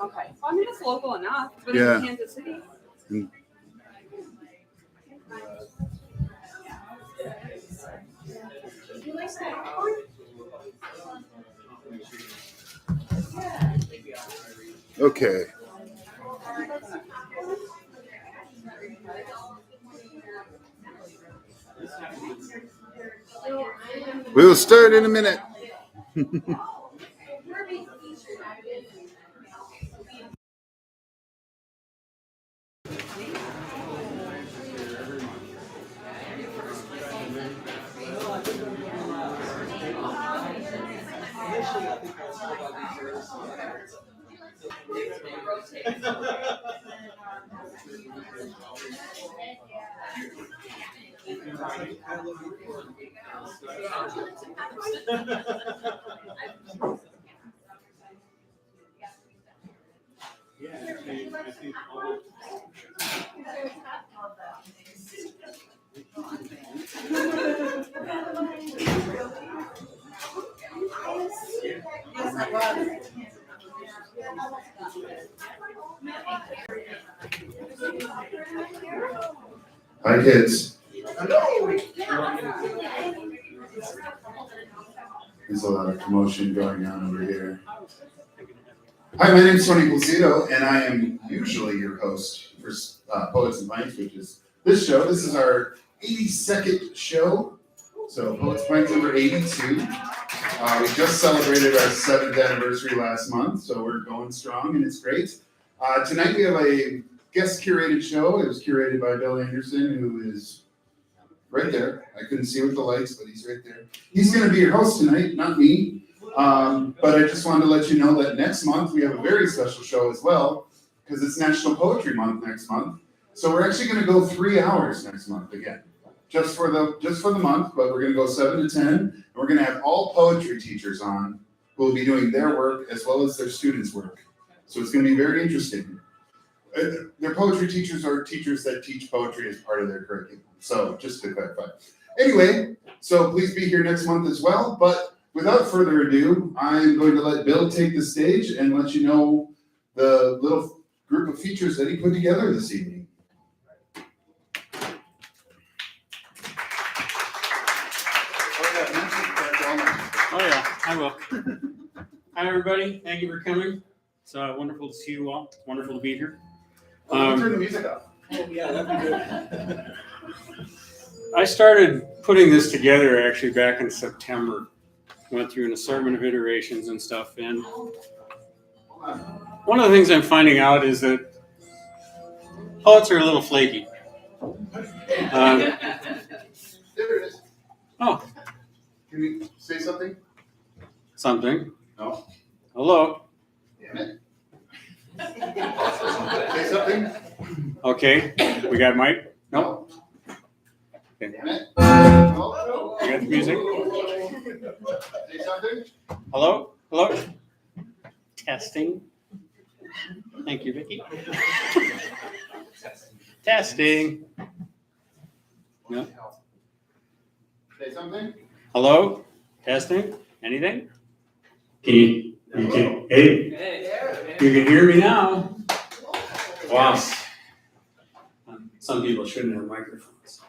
Okay. Well, I mean, it's local enough. But Yeah. in Kansas City. Okay. We will start in a minute. Hi, kids. There's a lot of commotion going on over here. Hi, my name is Tony Placido, and I am usually your host for Poets and Pints, which is this show. This is our 82nd show. So Poets and Pints number 82. We just celebrated our 7th anniversary last month, so we're going strong, and it's great. Tonight we have a guest curated show. It was curated by Bill Anderson, who is right there. I couldn't see with the lights, but he's right there. He's going to be your host tonight, not me. But I just wanted to let you know that next month we have a very special show as well, because it's National Poetry Month next month. So we're actually going to go 3 hours next month again, just for the month. But we're going to go 7 to 10, and we're going to have all poetry teachers on who will be doing their work as well as their students' work. So it's going to be very interesting. Their poetry teachers are teachers that teach poetry as part of their curriculum. So just to clarify. Anyway, so please be here next month as well. But without further ado, I'm going to let Bill take the stage and let you know the little group of features that he put together this evening. Oh yeah, I will. Hi everybody, thank you for coming. It's wonderful to see you all. It's wonderful to be here. Turn the music up. Oh yeah, that'd be good. I started putting this together actually back in September. Went through an assortment of iterations and stuff, and one of the things I'm finding out is that poets are a little flaky. There it is. Oh. Can you say something? Something. No. Hello. Damn it. Say something. Okay. We got Mike? No. Okay. Damn it. No. You got the music? Say something. Hello? Hello? Testing. Thank you, Vicki. Testing. No. Say something. Hello? Testing? Anything? Hey, you can hear me now. Wow. Some people shouldn't have microphones.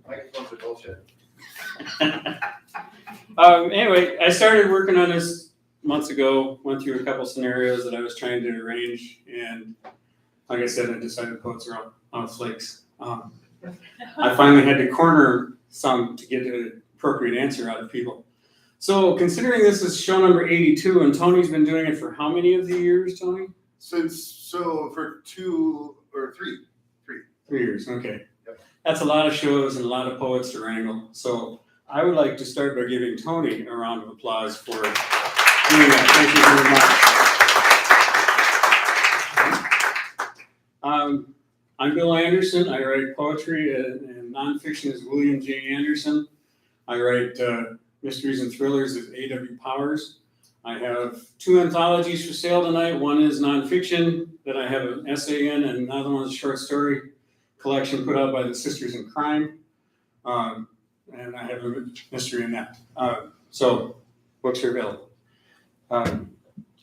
Microphones are bullshit. Anyway, I started working on this months ago, went through a couple scenarios that I was trying to arrange, and like I said, I decided poets are on flakes. I finally had to corner some to get an appropriate answer out of people. So considering this is show number 82, and Tony's been doing it for how many of the years, Tony? For 2 or 3. 3 years, okay. Yep. That's a lot of shows and a lot of poets to wrangle. So I would like to start by giving Tony a round of applause for doing that. Thank you very much. I'm Bill Anderson. I write poetry and nonfiction as William J. Anderson. I write mysteries and thrillers as A.W. Powers. I have 2 anthologies for sale tonight. One is nonfiction that I have an essay in, and another one is a short story collection put out by the Sisters in Crime. And I have a mystery in that. So books are available.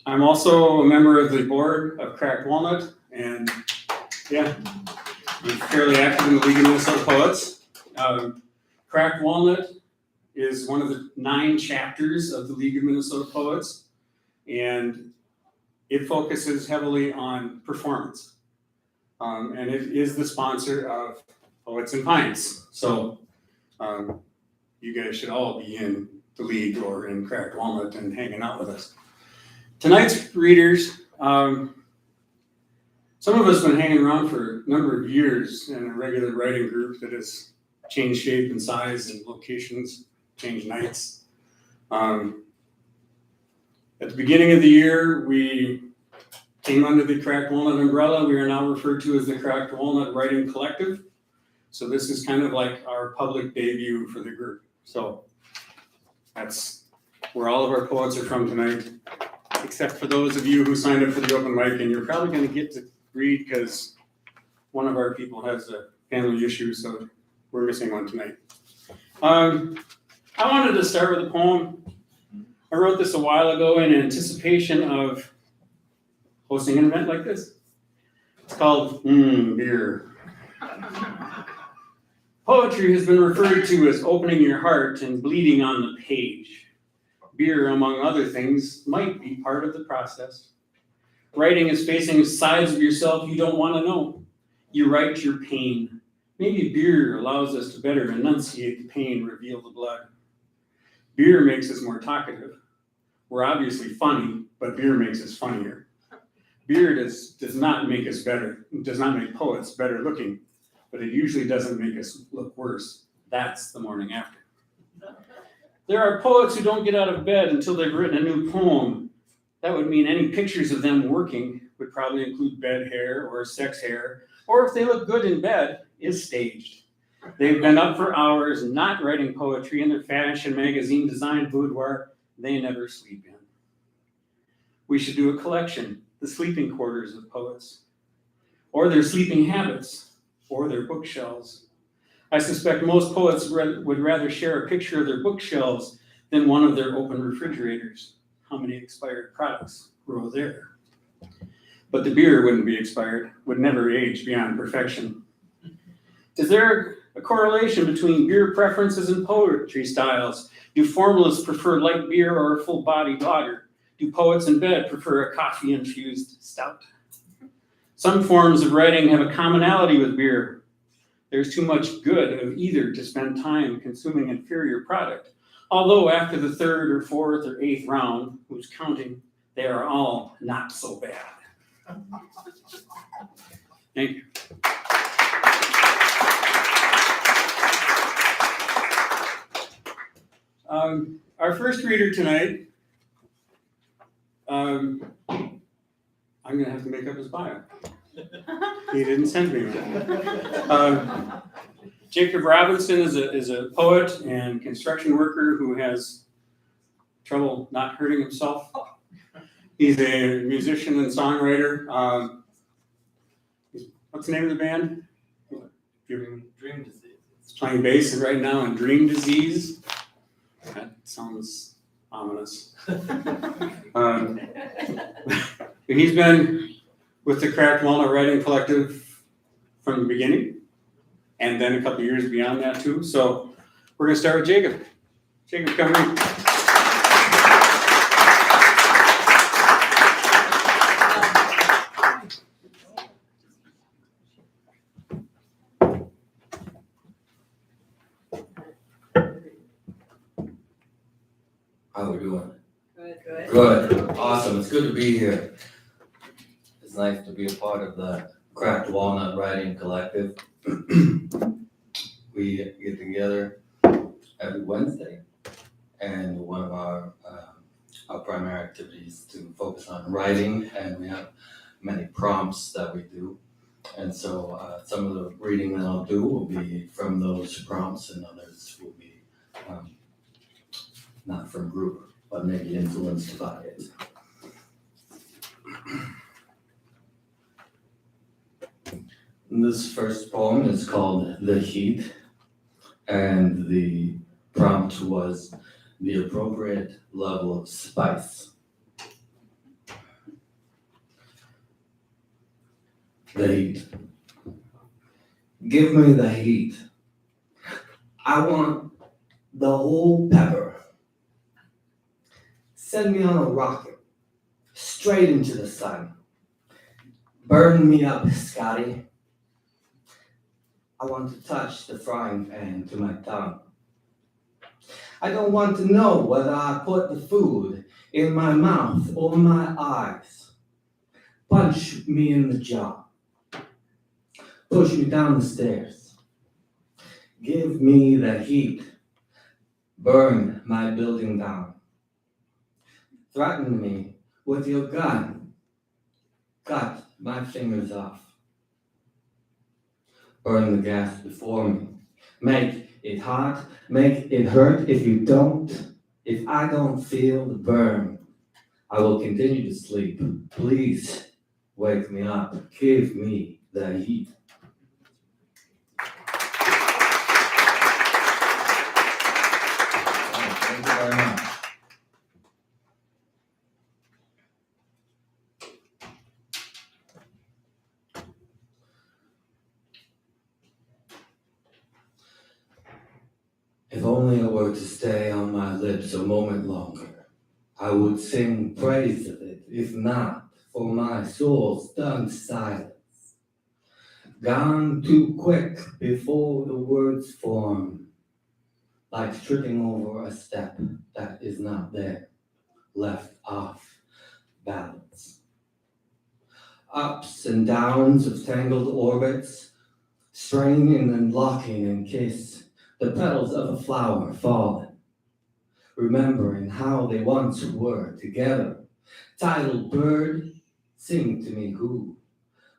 I'm also a member of the board of Cracked Walnut, and yeah, I'm fairly active in the League of Minnesota Poets. Cracked Walnut is one of the 9 chapters of the League of Minnesota Poets, and it focuses heavily on performance. And it is the sponsor of Poets and Pints. So you guys should all be in the league or in Cracked Walnut and hanging out with us. Tonight's readers, some of us have been hanging around for a number of years in a regular writing group that has changed shape and size and locations, changed nights. At the beginning of the year, we came under the Cracked Walnut umbrella. We are now referred to as the Cracked Walnut Writing Collective. So this is kind of like our public debut for the group. So that's where all of our poets are from tonight, except for those of you who signed up for the open mic, and you're probably going to get to read because one of our people has a family issue, so we're missing one tonight. I wanted to start with a poem. I wrote this a while ago in anticipation of hosting an event like this. It's called Beer. Poetry has been referred to as opening your heart and bleeding on the page. Beer, among other things, might be part of the process. Writing is facing sides of yourself you don't want to know. You write your pain. Maybe beer allows us to better enunciate the pain, reveal the blood. Beer makes us more talkative. We're obviously funny, but beer makes us funnier. Beer does not make us better, does not make poets better looking, but it usually doesn't make us look worse. That's the morning after. There are poets who don't get out of bed until they've written a new poem. That would mean any pictures of them working would probably include bed hair or sex hair, or if they look good in bed, is staged. They've been up for hours not writing poetry in their fashion magazine designed boudoir they never sleep in. We should do a collection, the sleeping quarters of poets, or their sleeping habits, or their bookshelves. I suspect most poets would rather share a picture of their bookshelves than one of their open refrigerators. How many expired products grow there? But the beer wouldn't be expired, would never age beyond perfection. Is there a correlation between beer preferences and poetry styles? Do formalists prefer light beer or a full-bodied lager? Do poets in bed prefer a coffee-infused stout? Some forms of writing have a commonality with beer. There's too much good of either to spend time consuming inferior product. Although after the 3rd or 4th or 8th round, who's counting, they are all not so bad. Thank you. Our first reader tonight, I'm going to have to make up his bio. He didn't send me one. Jacob Robinson is a poet and construction worker who has trouble not hurting himself. He's a musician and songwriter. What's the name of the band? Dream Disease. He's playing bass right now in Dream Disease. That sounds ominous. He's been with the Cracked Walnut Writing Collective from the beginning, and then a couple years beyond that too. So we're going to start with Jacob. Jacob, come in. How we doing? Good. Good. Awesome. It's good to be here. It's nice to be a part of the Cracked Walnut Writing Collective. We get together every Wednesday, and one of our primary activities to focus on writing, and we have many prompts that we do. And so some of the reading that I'll do will be from those prompts, and others will be not from group, but maybe influenced by it. This first poem is called The Heat, and the prompt was the appropriate level of spice. The heat. Give me the heat. I want the whole pepper. Send me on a rocket, straight into the sun. Burn me up, Scotty. I want to touch the frying pan to my tongue. I don't want to know whether I put the food in my mouth or my eyes. Punch me in the jaw. Push me down the stairs. Give me the heat. Burn my building down. Threaten me with your gun. Cut my fingers off. Burn the gas before me. Make it hot. Make it hurt. If I don't feel the burn, I will continue to sleep. Please wake me up. Give me the heat. Thank you very much. If only it were to stay on my lips a moment longer, I would sing praise of it, if not for my soul's stunned silence. Gone too quick before the words form, like tripping over a step that is not there, left off balance. Ups and downs of tangled orbits, straining and locking and kiss, the petals of a flower fallen, remembering how they once were together. Titled bird, sing to me who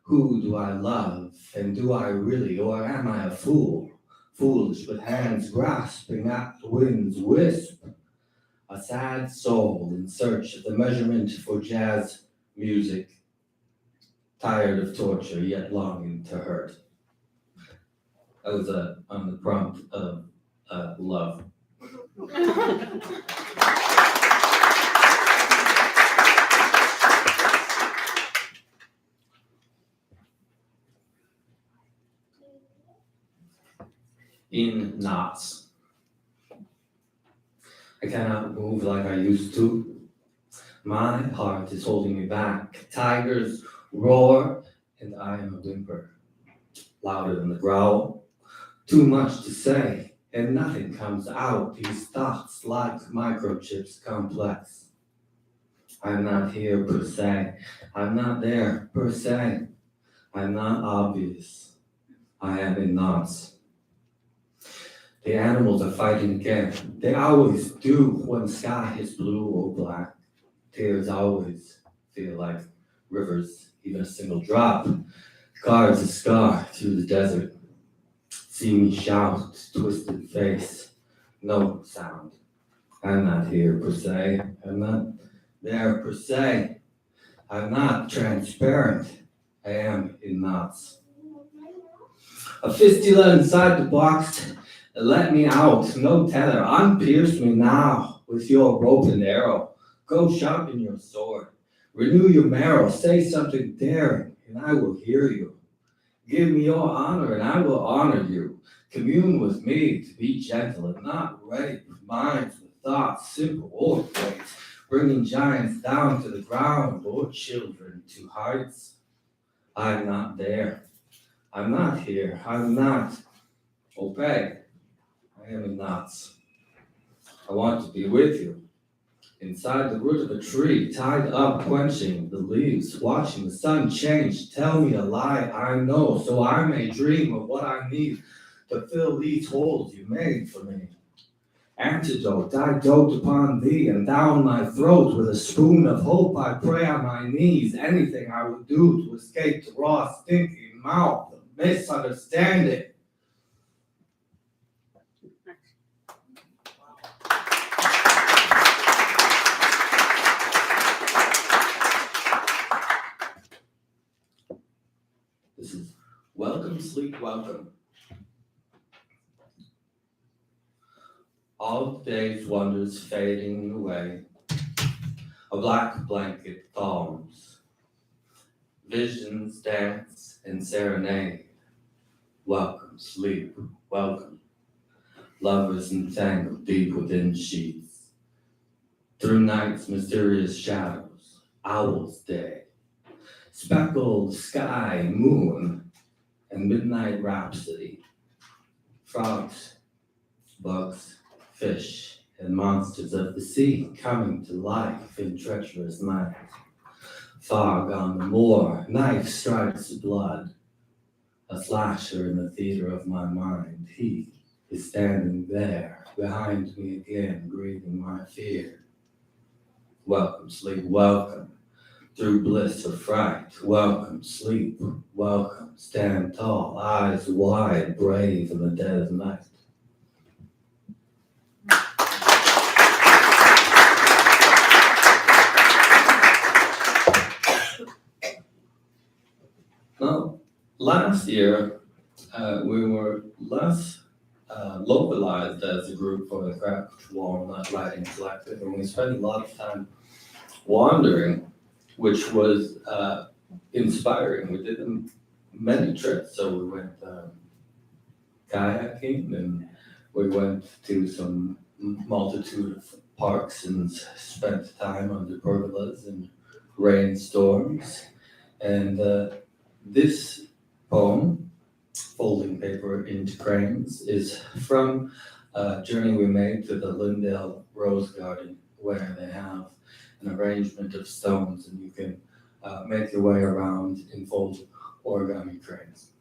do I love, and do I really, or am I a fool? Foolish with hands grasping at the wind's wisp. A sad soul in search of the measurement for jazz music, tired of torture yet longing to hurt. That was on the prompt of love. In knots. I cannot move like I used to. My heart is holding me back. Tigers roar, and I am a whimper, louder than the growl. Too much to say, and nothing comes out. These thoughts like microchips complex. I'm not here per se. I'm not there per se. I'm not obvious. I am in knots. The animals are fighting again. They always do when the sky is blue or black. Tears always feel like rivers, even a single drop carves a scar through the desert. See me shout, twisted face, no sound. I'm not here per se. I'm not there per se. I'm not transparent. I am in knots. A fistula inside the box. Let me out, no tether, unpierce me now with your rope and arrow. Go sharpen your sword, renew your marrow, say something daring, and I will hear you. Give me your honor, and I will honor you. Commune with me to be gentle and not rape minds with thoughts, simple or great, bringing giants down to the ground or children to heights. I'm not there. I'm not here. I'm not. Obey. I am in knots. I want to be with you. Inside the root of a tree, tied up, quenching the leaves, watching the sun change. Tell me a lie I know, so I may dream of what I need to fill these holes you made for me. Antidote, I dote upon thee, and down my throat with a spoon of hope I pray on my knees. Anything I would do to escape the raw, stinking mouth of misunderstanding. This is Welcome, Sleep, Welcome. All day's wonders fading away. A black blanket thaws. Visions dance and serenade. Welcome, sleep, welcome. Lovers entangled deep within sheets. Through night's mysterious shadows, owl's day. Speckled sky, moon, and midnight rhapsody. Frogs, bugs, fish, and monsters of the sea coming to life in treacherous night. Fog on the moor, knife strikes blood. A slasher in the theater of my mind. He is standing there, behind me again, breathing my fear. Welcome, sleep, welcome. Through bliss or fright, welcome, sleep, welcome. Stand tall, eyes wide, brave in the dead of night. Now, last year, we were less localized as a group for the Cracked Walnut Writing Collective, and we spent a lot of time wandering, which was inspiring. We did many trips, so we went kayaking, and we went to some multitude of parks and spent time under pergolas and rainstorms. And this poem, Folding Paper into Cranes, is from a journey we made to the Lindale Rose Garden, where they have an arrangement of stones, and you can make your way around in fold origami cranes.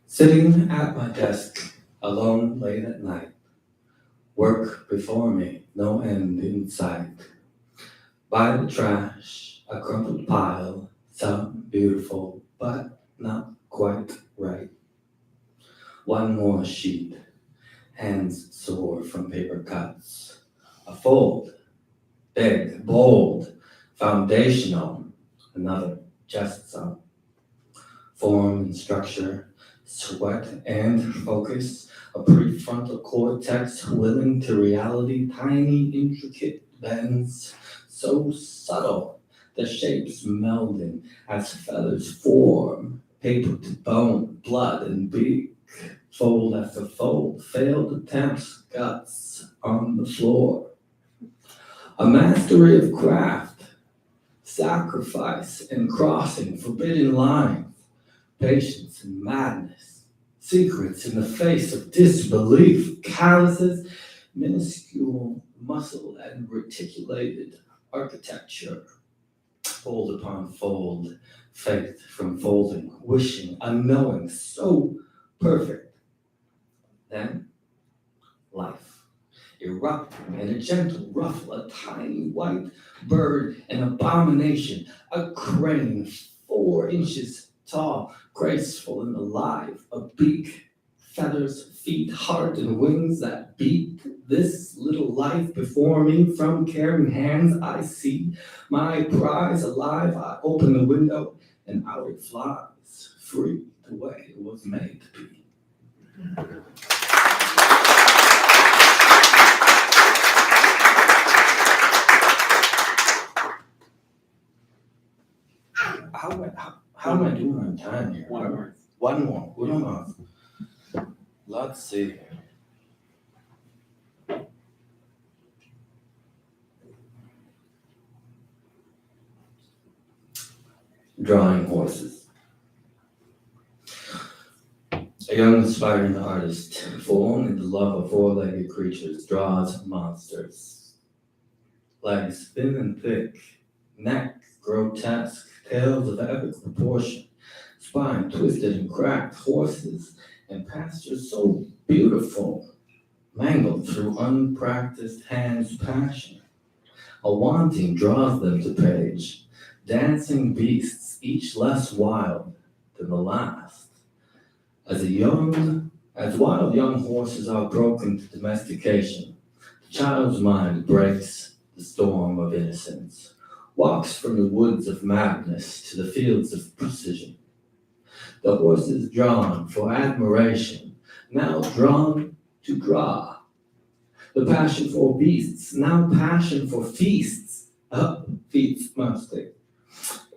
Sitting at my desk, alone late at night, work before me, no end in sight. By the trash, a crumpled pile, some beautiful, but not quite right. One more sheet, hands sore from paper cuts. A fold, big, bold, foundational, another, just some. Form and structure, sweat and focus, a prefrontal cortex willing to reality, tiny, intricate bends, so subtle, the shapes melding as feathers form, paper to bone, blood and beak. Fold after fold, failed attempts, guts on the floor. A mastery of craft, sacrifice and crossing forbidden lines, patience and madness, secrets in the face of disbelief, calluses, minuscule muscle and reticulated architecture. Fold upon fold, faith from folding, wishing, unknowing, so perfect. Then, life, erupting in a gentle ruffle, a tiny white bird, an abomination, a crane 4 inches tall, graceful and alive, a beak, feathers, feet, heart, and wings that beat this little life before me. From caring hands I see my prize alive. I open the window and out it flies, free the way it was made to be. How am I doing on time here? One more. One more. Uno más. Let's see. Drawing horses. A young aspiring artist, for only the love of 4-legged creatures, draws monsters. Legs thin and thick, neck grotesque, tails of epic proportion, spine twisted and cracked, horses and pastures so beautiful, mangled through unpracticed hands' passion. A wanting draws them to page, dancing beasts, each less wild than the last. As wild young horses are broken to domestication, the child's mind breaks the storm of innocence, walks from the woods of madness to the fields of precision. The horses drawn for admiration, now drawn to draw. The passion for beasts, now passion for feasts. Up, feats mostly.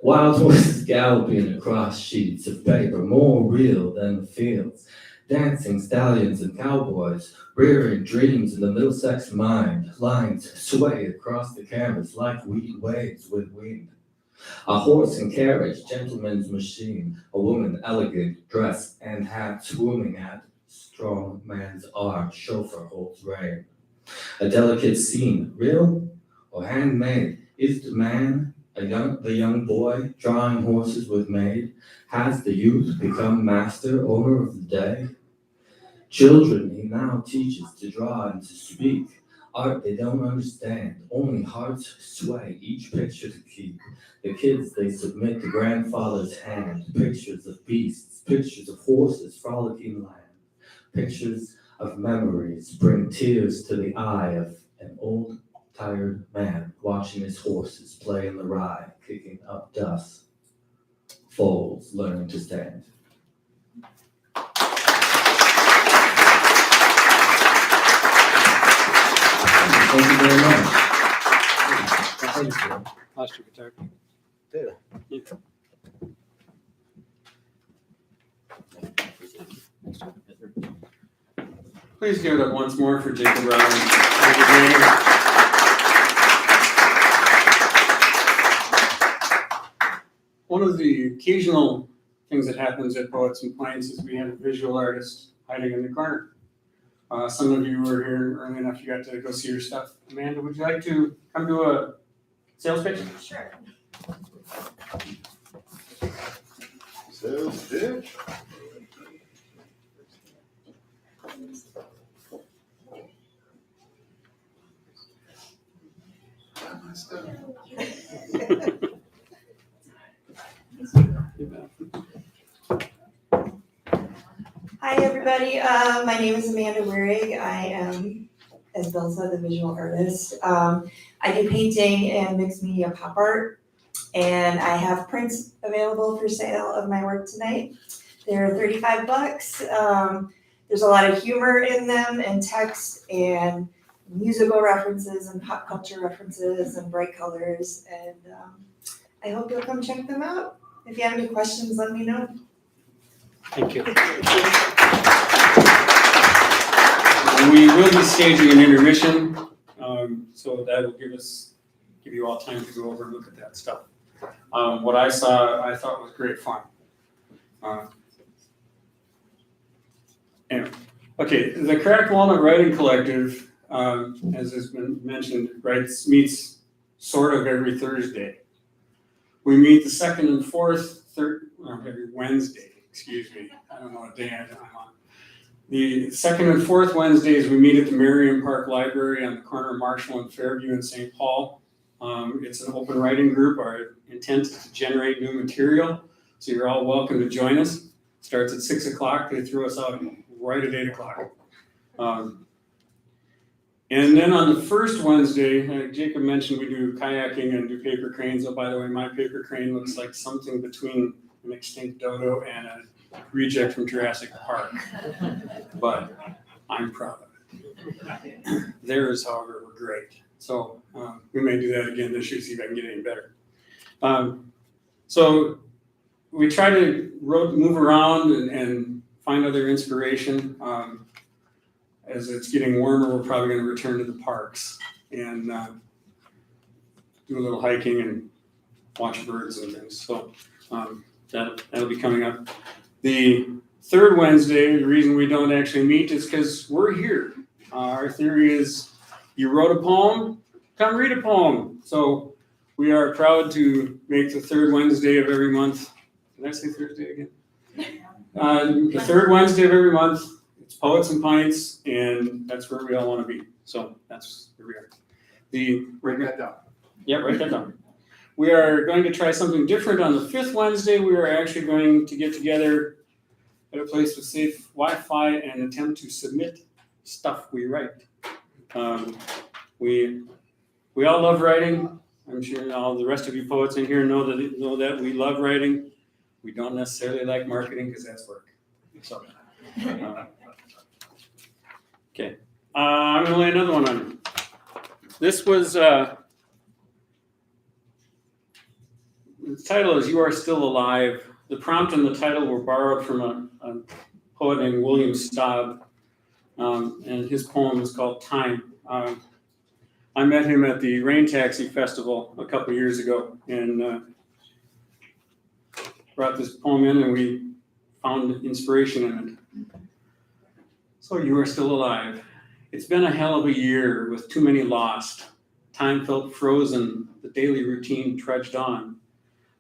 Wild horses galloping across sheets of paper, more real than the fields. Dancing stallions and cowboys, rearing dreams in the Middlesex mind. Lines sway across the canvas like wheat waves with wind. A horse and carriage, gentleman's machine. A woman elegant, dress and hat, swooming at strong man's arm. Chauffeur holds rein. A delicate scene, real or handmade? Is the man the young boy drawing horses with maid? Has the youth become master, owner of the day? Children he now teaches to draw and to speak. Art they don't understand, only hearts sway, each picture to keep. The kids they submit to grandfather's hand, pictures of beasts, pictures of horses frolicking land. Pictures of memories bring tears to the eye of an old tired man watching his horses play in the rye, kicking up dust. Foals learning to stand. Thank you very much. Lost your guitar. Did Yeah. Please give it up once more for Jacob Robbins. One of the occasional things that happens at Poets and Pints is we have a visual artist hiding in the corner. Some of you were here early enough, you got to go see your stuff. Amanda, would you like to come to a sales pitch? Sure. Sales pitch. Hi, everybody. My name is Amanda Wearig. I am, as Bill said, the visual artist. I do painting and mixed media pop art, and I have prints available for sale of my work tonight. They're $35. There's a lot of humor in them, and text, and musical references, and pop culture references, and bright colors, and I hope you'll come check them out. If you have any questions, let me know. Thank you. We will be staging an intermission, so that will give you all time to go over and look at that stuff. What I saw, I thought was great fun. Anyway, okay, the Cracked Walnut Writing Collective, as has been mentioned, meets sort of every Thursday. We meet the second and fourth, every Wednesday. Excuse me, I don't know what day I'm on. The second and fourth Wednesdays, we meet at the Merriam Park Library on the corner of Marshall and Fairview in St. Paul. It's an open writing group. Our intent is to generate new material, so you're all welcome to join us. It starts at 6 o'clock. They threw us out right at 8 o'clock. And then on the first Wednesday, Jacob mentioned we do kayaking and do paper cranes. Oh, by the way, my paper crane looks like something between an extinct dodo and a reject from Jurassic Park, but I'm proud of it. Theirs, however, were great. So we may do that again this year, see if I can get any better. So we try to move around and find other inspiration. As it's getting warmer, we're probably going to return to the parks and do a little hiking and watch birds and things. So that'll be coming up. The third Wednesday, the reason we don't actually meet is because we're here. Our theory is you wrote a poem, come read a poem. So we are proud to make the third Wednesday of every month. Did I say Thursday again? The third Wednesday of every month, it's Poets and Pints, and that's where we all want to be. So that's where we are. Write that down. Yeah, write that down. We are going to try something different on the fifth Wednesday. We are actually going to get together at a place with safe Wi-Fi and attempt to submit stuff we write. We all love writing. I'm sure all the rest of you poets in here know that we love writing. We don't necessarily like marketing because that's work. So, okay. I'm gonna lay another one on you. This was, the title is You Are Still Alive. The prompt and the title were borrowed from a poet named William Staub, and his poem is called Time. I met him at the Rain Taxi Festival a couple years ago and brought this poem in, and we found inspiration in it. So you are still alive. It's been a hell of a year with too many lost. Time felt frozen, the daily routine trudged on.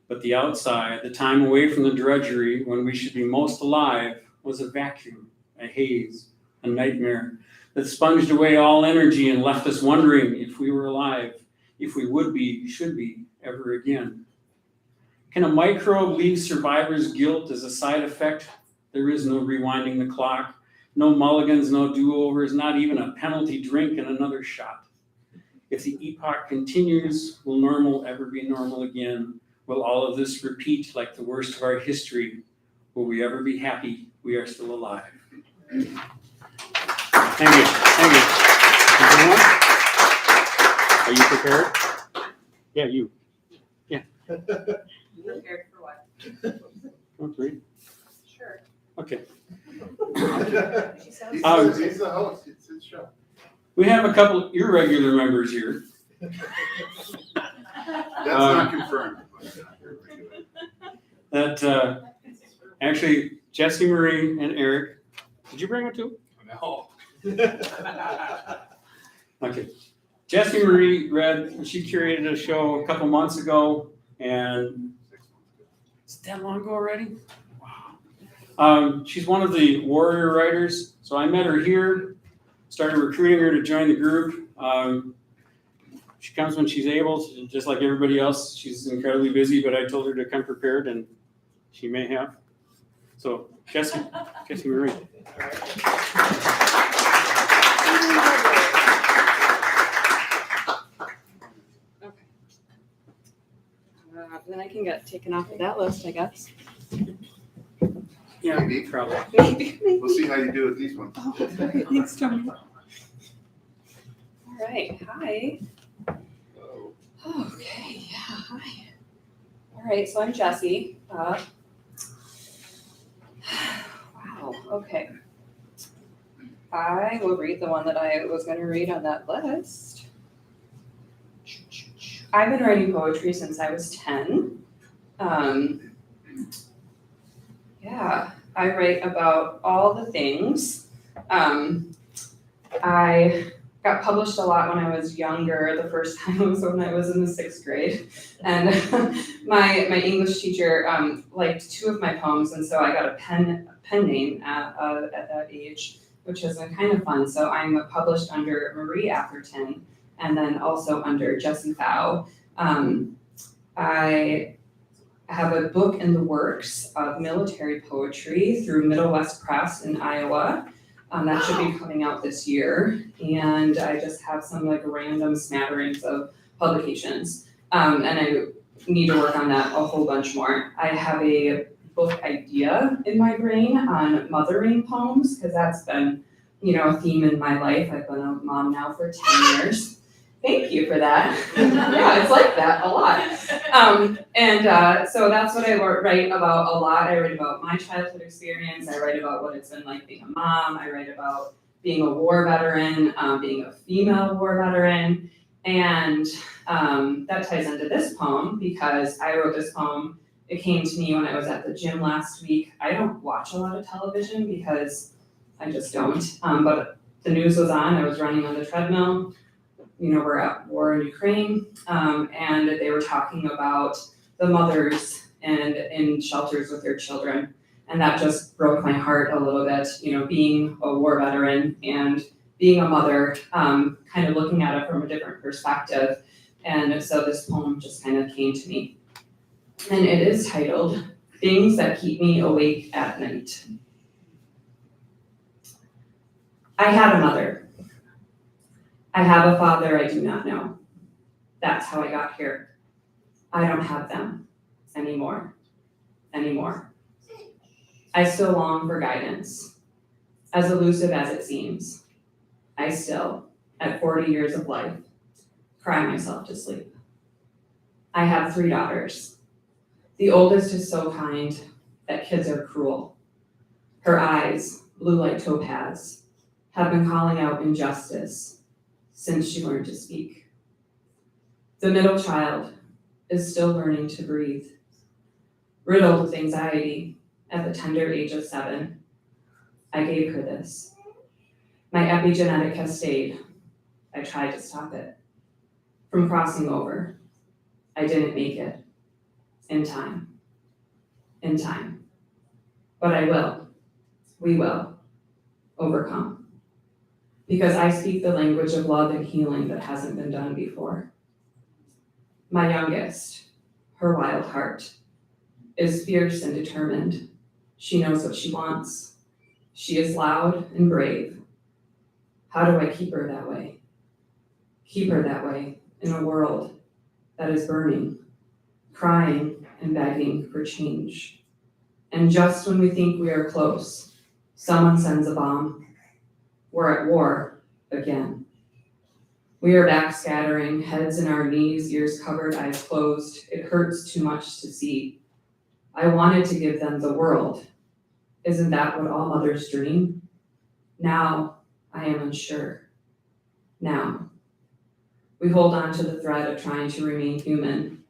But the outside, the time away from the drudgery when we should be most alive, was a vacuum, a haze, a nightmare that sponged away all energy and left us wondering if we were alive, if we would be, should be, ever again. Can a microbe leave survivor's guilt as a side effect? There is no rewinding the clock, no mulligans, no do-overs, not even a penalty drink and another shot. If the epoch continues, will normal ever be normal again? Will all of this repeat like the worst of our history? Will we ever be happy we are still alive? Thank you. Thank you. Everyone? Are you prepared? Yeah, you. Yeah. Prepared for what? Want to read? Sure. Okay. He's the host, it's his show. We have a couple irregular members here. That's not confirmed. That actually, Jessi Marie and Eric. Did you bring it too? No. Okay. Jessi Marie she curated a show a couple months ago, and is it that long ago already? Wow. She's one of the warrior writers, so I met her here, started recruiting her to join the group. She comes when she's able, just like everybody else. She's incredibly busy, but I told her to come prepared, and she may have. So, Jessi Marie. Okay. Then I can get taken off of that list, I guess. Yeah, Maybe. probably. Maybe. We'll see how you do with these ones. Oh, okay. Thanks, Tony. All right. Hi. Okay. Yeah. Hi. All right. So I'm Jessi. Wow. Okay. I will read the one that I was going to read on that list. I've been writing poetry since I was 10. Yeah, I write about all the things. I got published a lot when I was younger. The first time was when I was in the 6th grade. And my English teacher liked 2 of my poems, and so I got a pen name at that age, which has been kind of fun. So I'm published under Marie Atherton, and then also under Jessy Fow. I have a book in the works of military poetry through Middle West Press in Iowa. That should be coming out this year. And I just have some like random smatterings of publications. And I need to work on that a whole bunch more. I have a book idea in my brain on mothering poems, because that's been, a theme in my life. I've been a mom now for 10 years. Thank you for that. Yeah, it's like that a lot. So that's what I write about a lot. I write about my childhood experience. I write about what it's been like being a mom. I write about being a war veteran, being a female war veteran. And that ties into this poem, because I wrote this poem. It came to me when I was at the gym last week. I don't watch a lot of television because I just don't. But the news was on. I was running on the treadmill. We're at war in Ukraine, and they were talking about the mothers and in shelters with their children. And that just broke my heart a little bit, being a war veteran and being a mother, kind of looking at it from a different perspective. And so this poem just kind of came to me. And it is titled, Things That Keep Me Awake at Night. I had a mother. I have a father I do not know. That's how I got here. I don't have them anymore. I still long for guidance, as elusive as it seems. I still, at 40 years of life, cry myself to sleep. I have 3 daughters. The oldest is so kind that kids are cruel. Her eyes, blue like topaz, have been calling out injustice since she learned to speak. The middle child is still learning to breathe. Riddled with anxiety at the tender age of 7, I gave her this. My epigenetic has stayed. I tried to stop it from crossing over. I didn't make it. In time. But I will. We will overcome. Because I speak the language of love and healing that hasn't been done before. My youngest, her wild heart, is fierce and determined. She knows what she wants. She is loud and brave. How do I keep her that way? Keep her that way in a world that is burning, crying and begging for change. And just when we think we are close, someone sends a bomb. We're at war again. We are backscattering, heads in our knees, ears covered, eyes closed. It hurts too much to see. I wanted to give them the world. Isn't that what all mothers dream? Now I am unsure. Now we hold on to the thread of trying to remain human,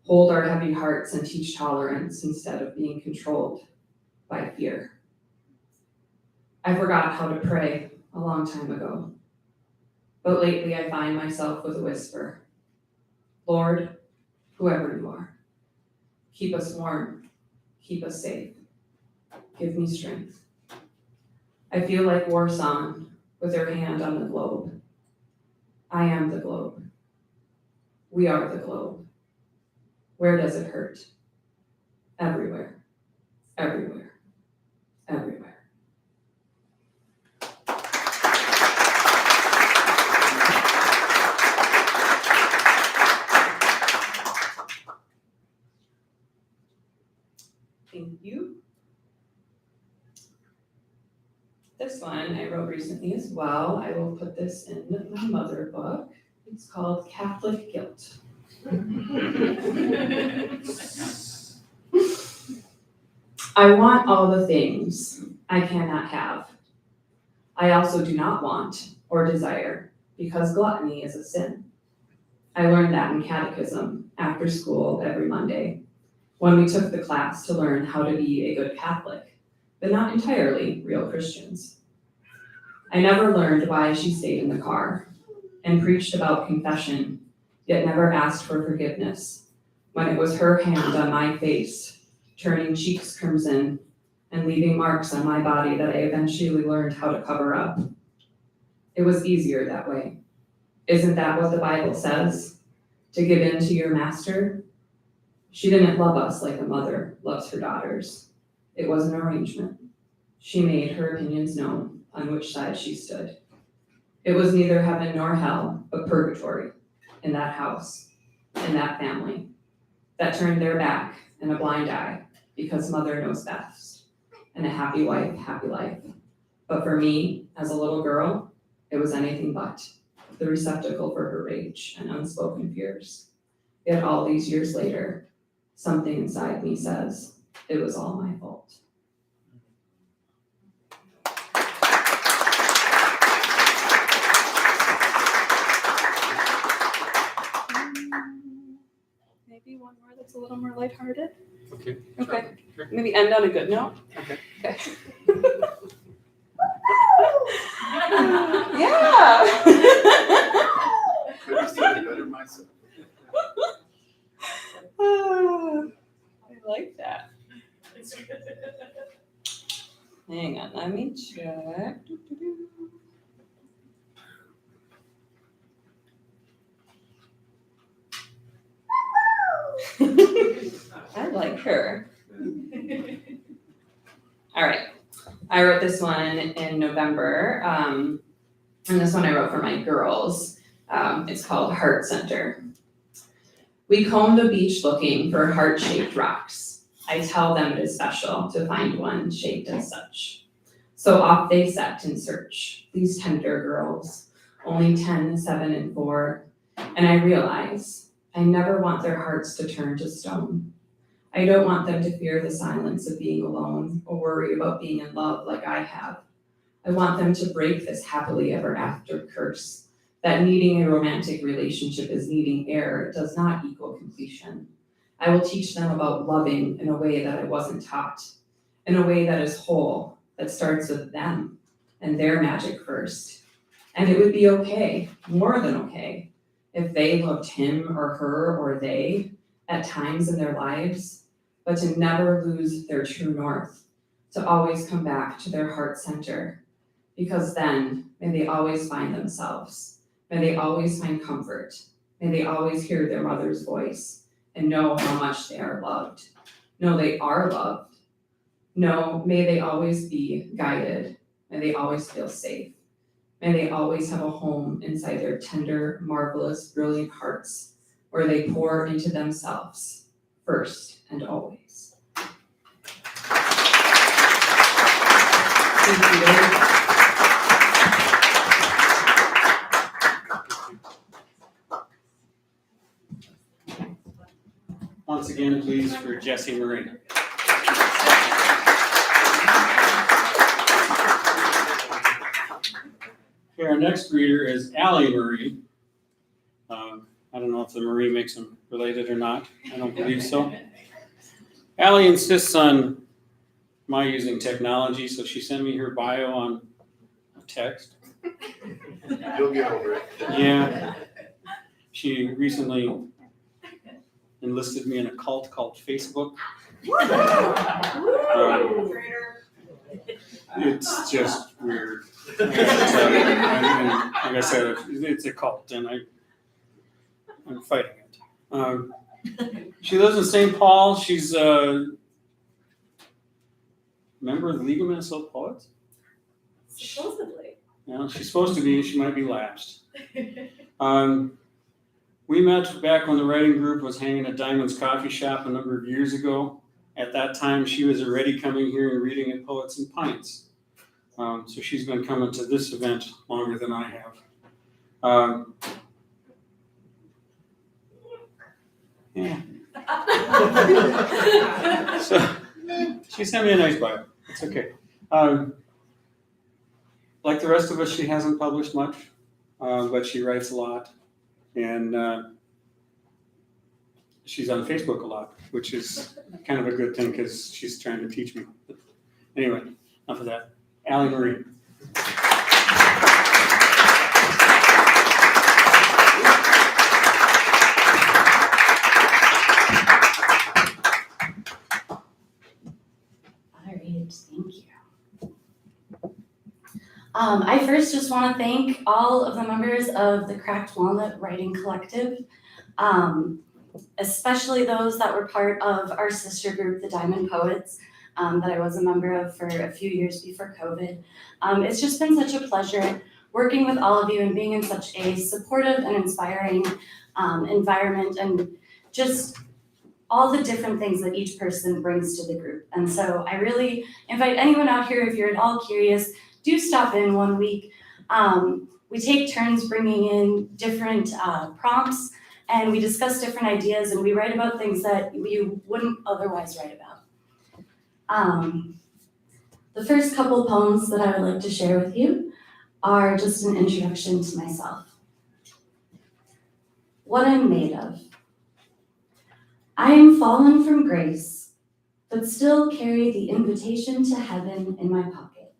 hold our heavy hearts and teach tolerance instead of being controlled by fear. I forgot how to pray a long time ago, but lately I find myself with a whisper. Lord, whoever you are, keep us warm, keep us safe, give me strength. I feel like war song with her hand on the globe. I am the globe. We are the globe. Where does it hurt? Everywhere, everywhere, everywhere. Thank you. This one I wrote recently as well. I will put this in my mother book. It's called Catholic Guilt. I want all the things I cannot have. I also do not want or desire, because gluttony is a sin. I learned that in catechism after school every Monday, when we took the class to learn how to be a good Catholic, but not entirely real Christians. I never learned why she stayed in the car and preached about confession, yet never asked for forgiveness, when it was her hand on my face, turning cheeks crimson and leaving marks on my body that I eventually learned how to cover up. It was easier that way. Isn't that what the Bible says? To give in to your master? She didn't love us like a mother loves her daughters. It was an arrangement. She made her opinions known on which side she stood. It was neither heaven nor hell, but purgatory in that house, in that family, that turned their back and a blind eye because mother knows best, and a happy wife, happy life. But for me, as a little girl, it was anything but, the receptacle for her rage and unspoken fears. Yet all these years later, something inside me says, it was all my fault. Maybe one more that's a little more lighthearted. Okay. Okay. Sure. Maybe end on a good note. Okay. Yeah. Could have said it better myself. I like that. Hang on, let me check. I like her. All right, I wrote this one in November, and this one I wrote for my girls. It's called Heart Center. We comb the beach looking for heart-shaped rocks. I tell them it is special to find one shaped as such. So off they set in search, these tender girls, only 10, 7, and 4, and I realize I never want their hearts to turn to stone. I don't want them to fear the silence of being alone or worry about being in love like I have. I want them to break this happily ever after curse, that needing a romantic relationship is needing air does not equal completion. I will teach them about loving in a way that I wasn't taught, in a way that is whole, that starts with them and their magic first. And it would be okay, more than okay, if they loved him or her or they at times in their lives, but to never lose their true north, to always come back to their heart center, because then may they always find themselves, may they always find comfort, may they always hear their mother's voice and know how much they are loved. Know they are loved. No, may they always be guided. May they always feel safe. May they always have a home inside their tender, marvelous, brilliant hearts where they pour into themselves first and always. Thank you very much. Once again, please, for Jessi Marie. Okay, our next reader is Alli Marie. I don't know if the Marie makes them related or not. I don't believe so. Alli insists on my using technology, so she sent me her bio on text. You'll get over it. Yeah. She recently enlisted me in a cult called Facebook. It's just weird. And like I said, it's a cult, and I'm fighting it. She lives in St. Paul. She's a member of the League of Minnesota Poets. Supposedly. Yeah, she's supposed to be. She might be lapsed. We met back when the writing group was hanging at Diamond's Coffee Shop a number of years ago. At that time, she was already coming here and reading at Poets and Pints. So she's been coming to this event longer than I have. Yeah. So she sent me a nice bio. It's okay. Like the rest of us, she hasn't published much, but she writes a lot. And she's on Facebook a lot, which is kind of a good thing because she's trying to teach me. But anyway, enough of that. Alli Marie. All right, thank you. I first just want to thank all of the members of the Cracked Walnut Writing Collective, especially those that were part of our sister group, the Diamond Poets, that I was a member of for a few years before COVID. It's just been such a pleasure working with all of you and being in such a supportive and inspiring environment, and just all the different things that each person brings to the group. And so I really invite anyone out here, if you're at all curious, do stop in one week. We take turns bringing in different prompts, and we discuss different ideas, and we write about things that you wouldn't otherwise write about. The first couple poems that I would like to share with you are just an introduction to myself. What I'm made of. I am fallen from grace, but still carry the invitation to heaven in my pocket.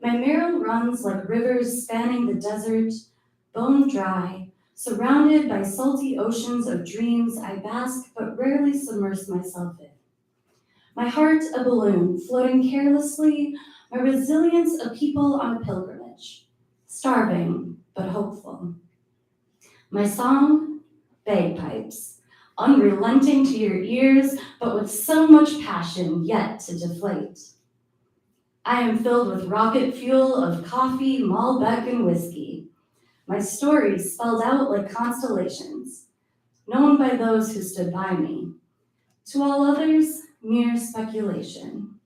My marrow runs like rivers spanning the desert, bone dry, surrounded by salty oceans of dreams I bask but rarely submerge myself in. My heart a balloon floating carelessly, my resilience a people on a pilgrimage, starving but hopeful. My song, bagpipes, unrelenting to your ears, but with so much passion yet to deflate. I am filled with rocket fuel of coffee, Malbec, and whiskey. My stories spelled out like constellations, known by those who stood by me. To all others, mere speculation.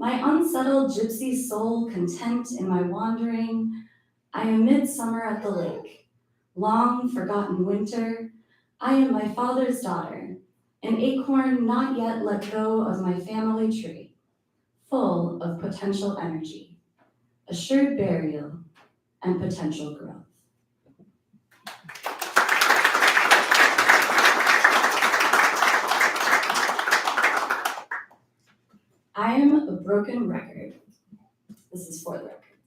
My unsettled gypsy soul content in my wandering, I am midsummer at the lake, long forgotten winter, I am my father's daughter, an acorn not yet let go of my family tree, full of potential energy, assured burial, and potential growth. I am a broken record. This is for the record.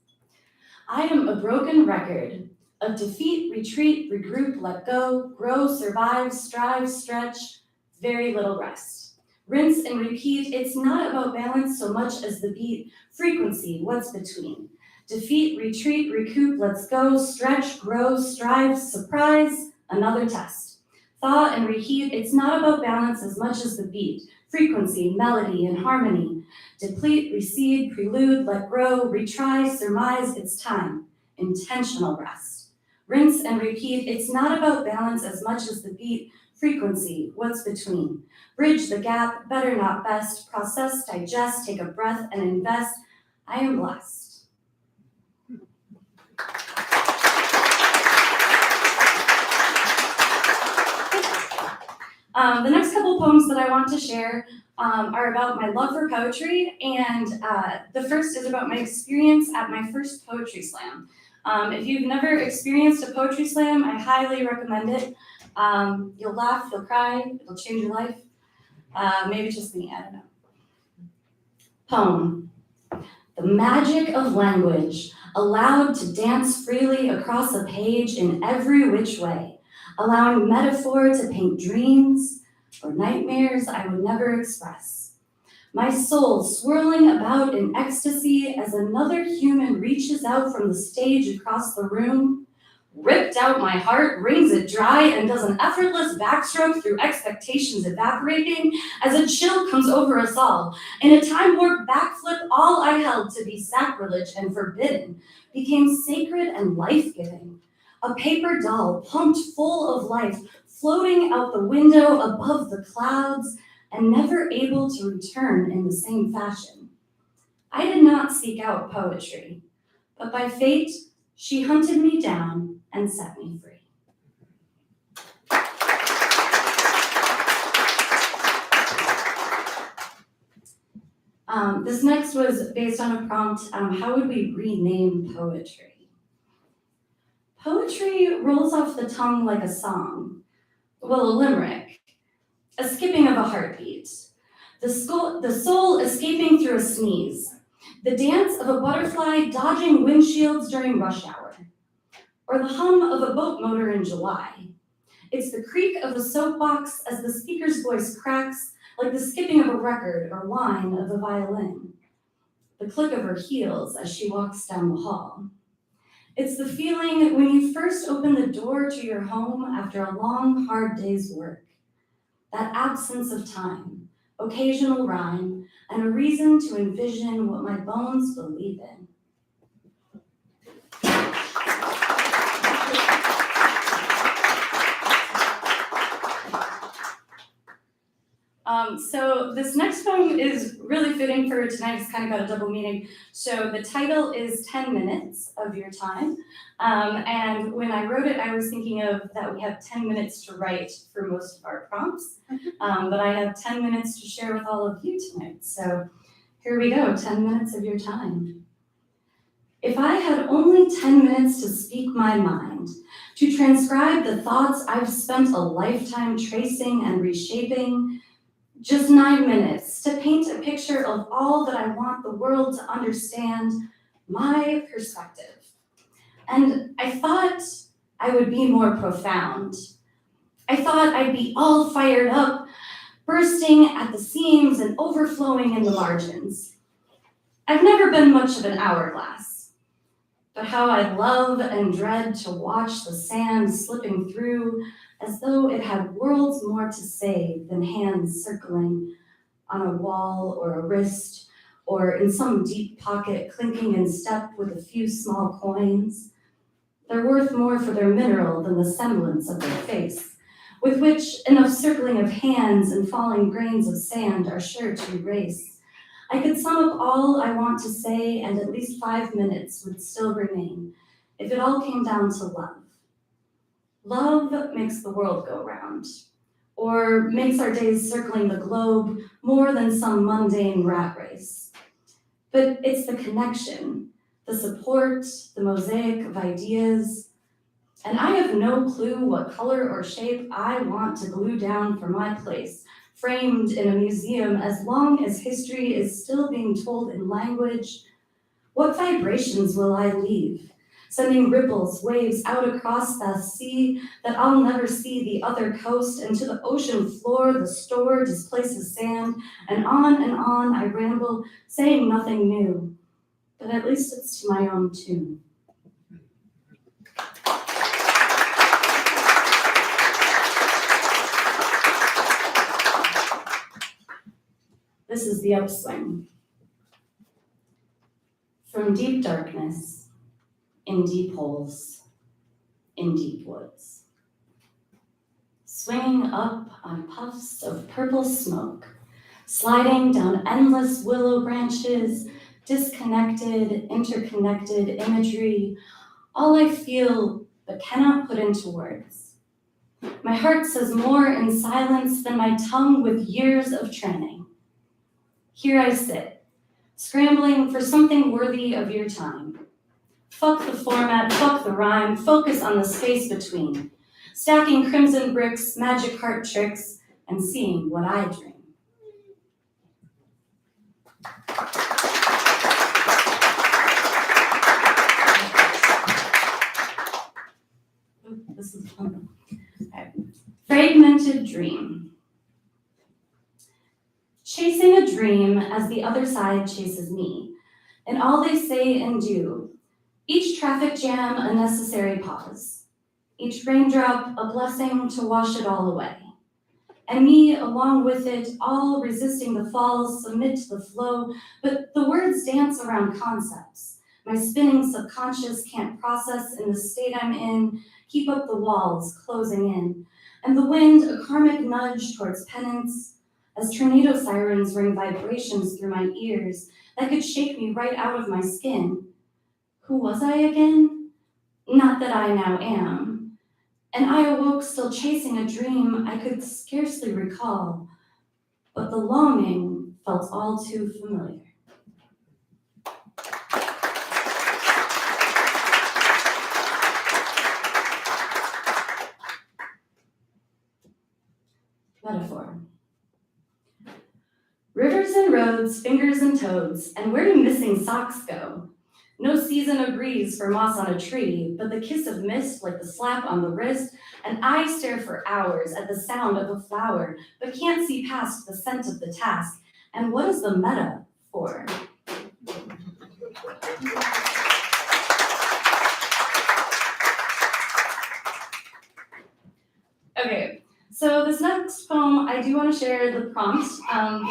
I am a broken record of defeat, retreat, regroup, let go, grow, survive, strive, stretch, very little rest. Rinse and repeat, it's not about balance so much as the beat, frequency, what's between. Defeat, retreat, recoup, let's go, stretch, grow, strive, surprise, another test. Thaw and reheat, it's not about balance as much as the beat, frequency, melody, and harmony. Deplete, recede, prelude, let grow, retry, surmise, it's time. Intentional rest. Rinse and repeat, it's not about balance as much as the beat, frequency, what's between. Bridge the gap, better not best, process, digest, take a breath, and invest. I am blessed. The next couple poems that I want to share are about my love for poetry, and the first is about my experience at my first poetry slam. If you've never experienced a poetry slam, I highly recommend it. You'll laugh, you'll cry, it'll change your life. Maybe it's just me, I don't know. Poem. The magic of language, allowed to dance freely across a page in every which way, allowing metaphor to paint dreams or nightmares I would never express. My soul swirling about in ecstasy as another human reaches out from the stage across the room, ripped out my heart, wrings it dry, and does an effortless backstroke through expectations evaporating as a chill comes over us all. In a time warp backflip, all I held to be sacrilege and forbidden became sacred and life-giving. A paper doll pumped full of life, floating out the window above the clouds and never able to return in the same fashion. I did not seek out poetry, but by fate, she hunted me down and set me free. This next was based on a prompt, how would we rename poetry? Poetry rolls off the tongue like a song, well, a limerick, a skipping of a heartbeat, the soul escaping through a sneeze, the dance of a butterfly dodging windshields during rush hour, or the hum of a boat motor in July. It's the creak of a soapbox as the speaker's voice cracks like the skipping of a record or whine of a violin, the click of her heels as she walks down the hall. It's the feeling when you first open the door to your home after a long, hard day's work. That absence of time, occasional rhyme, and a reason to envision what my bones believe in. So this next poem is really fitting for tonight. It's kind of got a double meaning. So the title is 10 minutes of your time. And when I wrote it, I was thinking of that we have 10 minutes to write for most of our prompts. But I have 10 minutes to share with all of you tonight. So here we go, 10 minutes of your time. If I had only 10 minutes to speak my mind, to transcribe the thoughts I've spent a lifetime tracing and reshaping, just 9 minutes to paint a picture of all that I want the world to understand, my perspective. And I thought I would be more profound. I thought I'd be all fired up, bursting at the seams and overflowing in the margins. I've never been much of an hourglass, but how I love and dread to watch the sand slipping through as though it had worlds more to say than hands circling on a wall or a wrist or in some deep pocket clinking in step with a few small coins. They're worth more for their mineral than the semblance of their face, with which enough circling of hands and falling grains of sand are sure to erase. I could sum up all I want to say, and at least 5 minutes would still remain if it all came down to love. Love makes the world go round, or makes our days circling the globe more than some mundane rat race. But it's the connection, the support, the mosaic of ideas, and I have no clue what color or shape I want to glue down for my place, framed in a museum as long as history is still being told in language. What vibrations will I leave? Sending ripples, waves out across the sea that I'll never see the other coast, and to the ocean floor the store displaces sand, and on I ramble, saying nothing new, but at least it's to my own tune. This is the upswing. From deep darkness, in deep holes, in deep woods. Swinging up on puffs of purple smoke, sliding down endless willow branches, disconnected, interconnected imagery, all I feel but cannot put into words. My heart says more in silence than my tongue with years of training. Here I sit, scrambling for something worthy of your time. Fuck the format, fuck the rhyme, focus on the space between, stacking crimson bricks, magic heart tricks, and seeing what I dream. Ooh, this is fun. Okay. Fragmented dream. Chasing a dream as the other side chases me, and all they say and do. Each traffic jam a necessary pause, each raindrop a blessing to wash it all away. And me along with it, all resisting the falls, submit to the flow, but the words dance around concepts. My spinning subconscious can't process in the state I'm in, keep up the walls, closing in. And the wind, a karmic nudge towards penance, as tornado sirens ring vibrations through my ears that could shake me right out of my skin. Who was I again? Not that I now am. And I awoke still chasing a dream I could scarcely recall, but the longing felt all too familiar. Metaphor. Rivers and roads, fingers and toads, and where do missing socks go? No season agrees for moss on a tree, but the kiss of mist like the slap on the wrist, and I stare for hours at the sound of a flower, but can't see past the scent of the task. And what is the meta for? Okay, so this next poem, I do want to share the prompt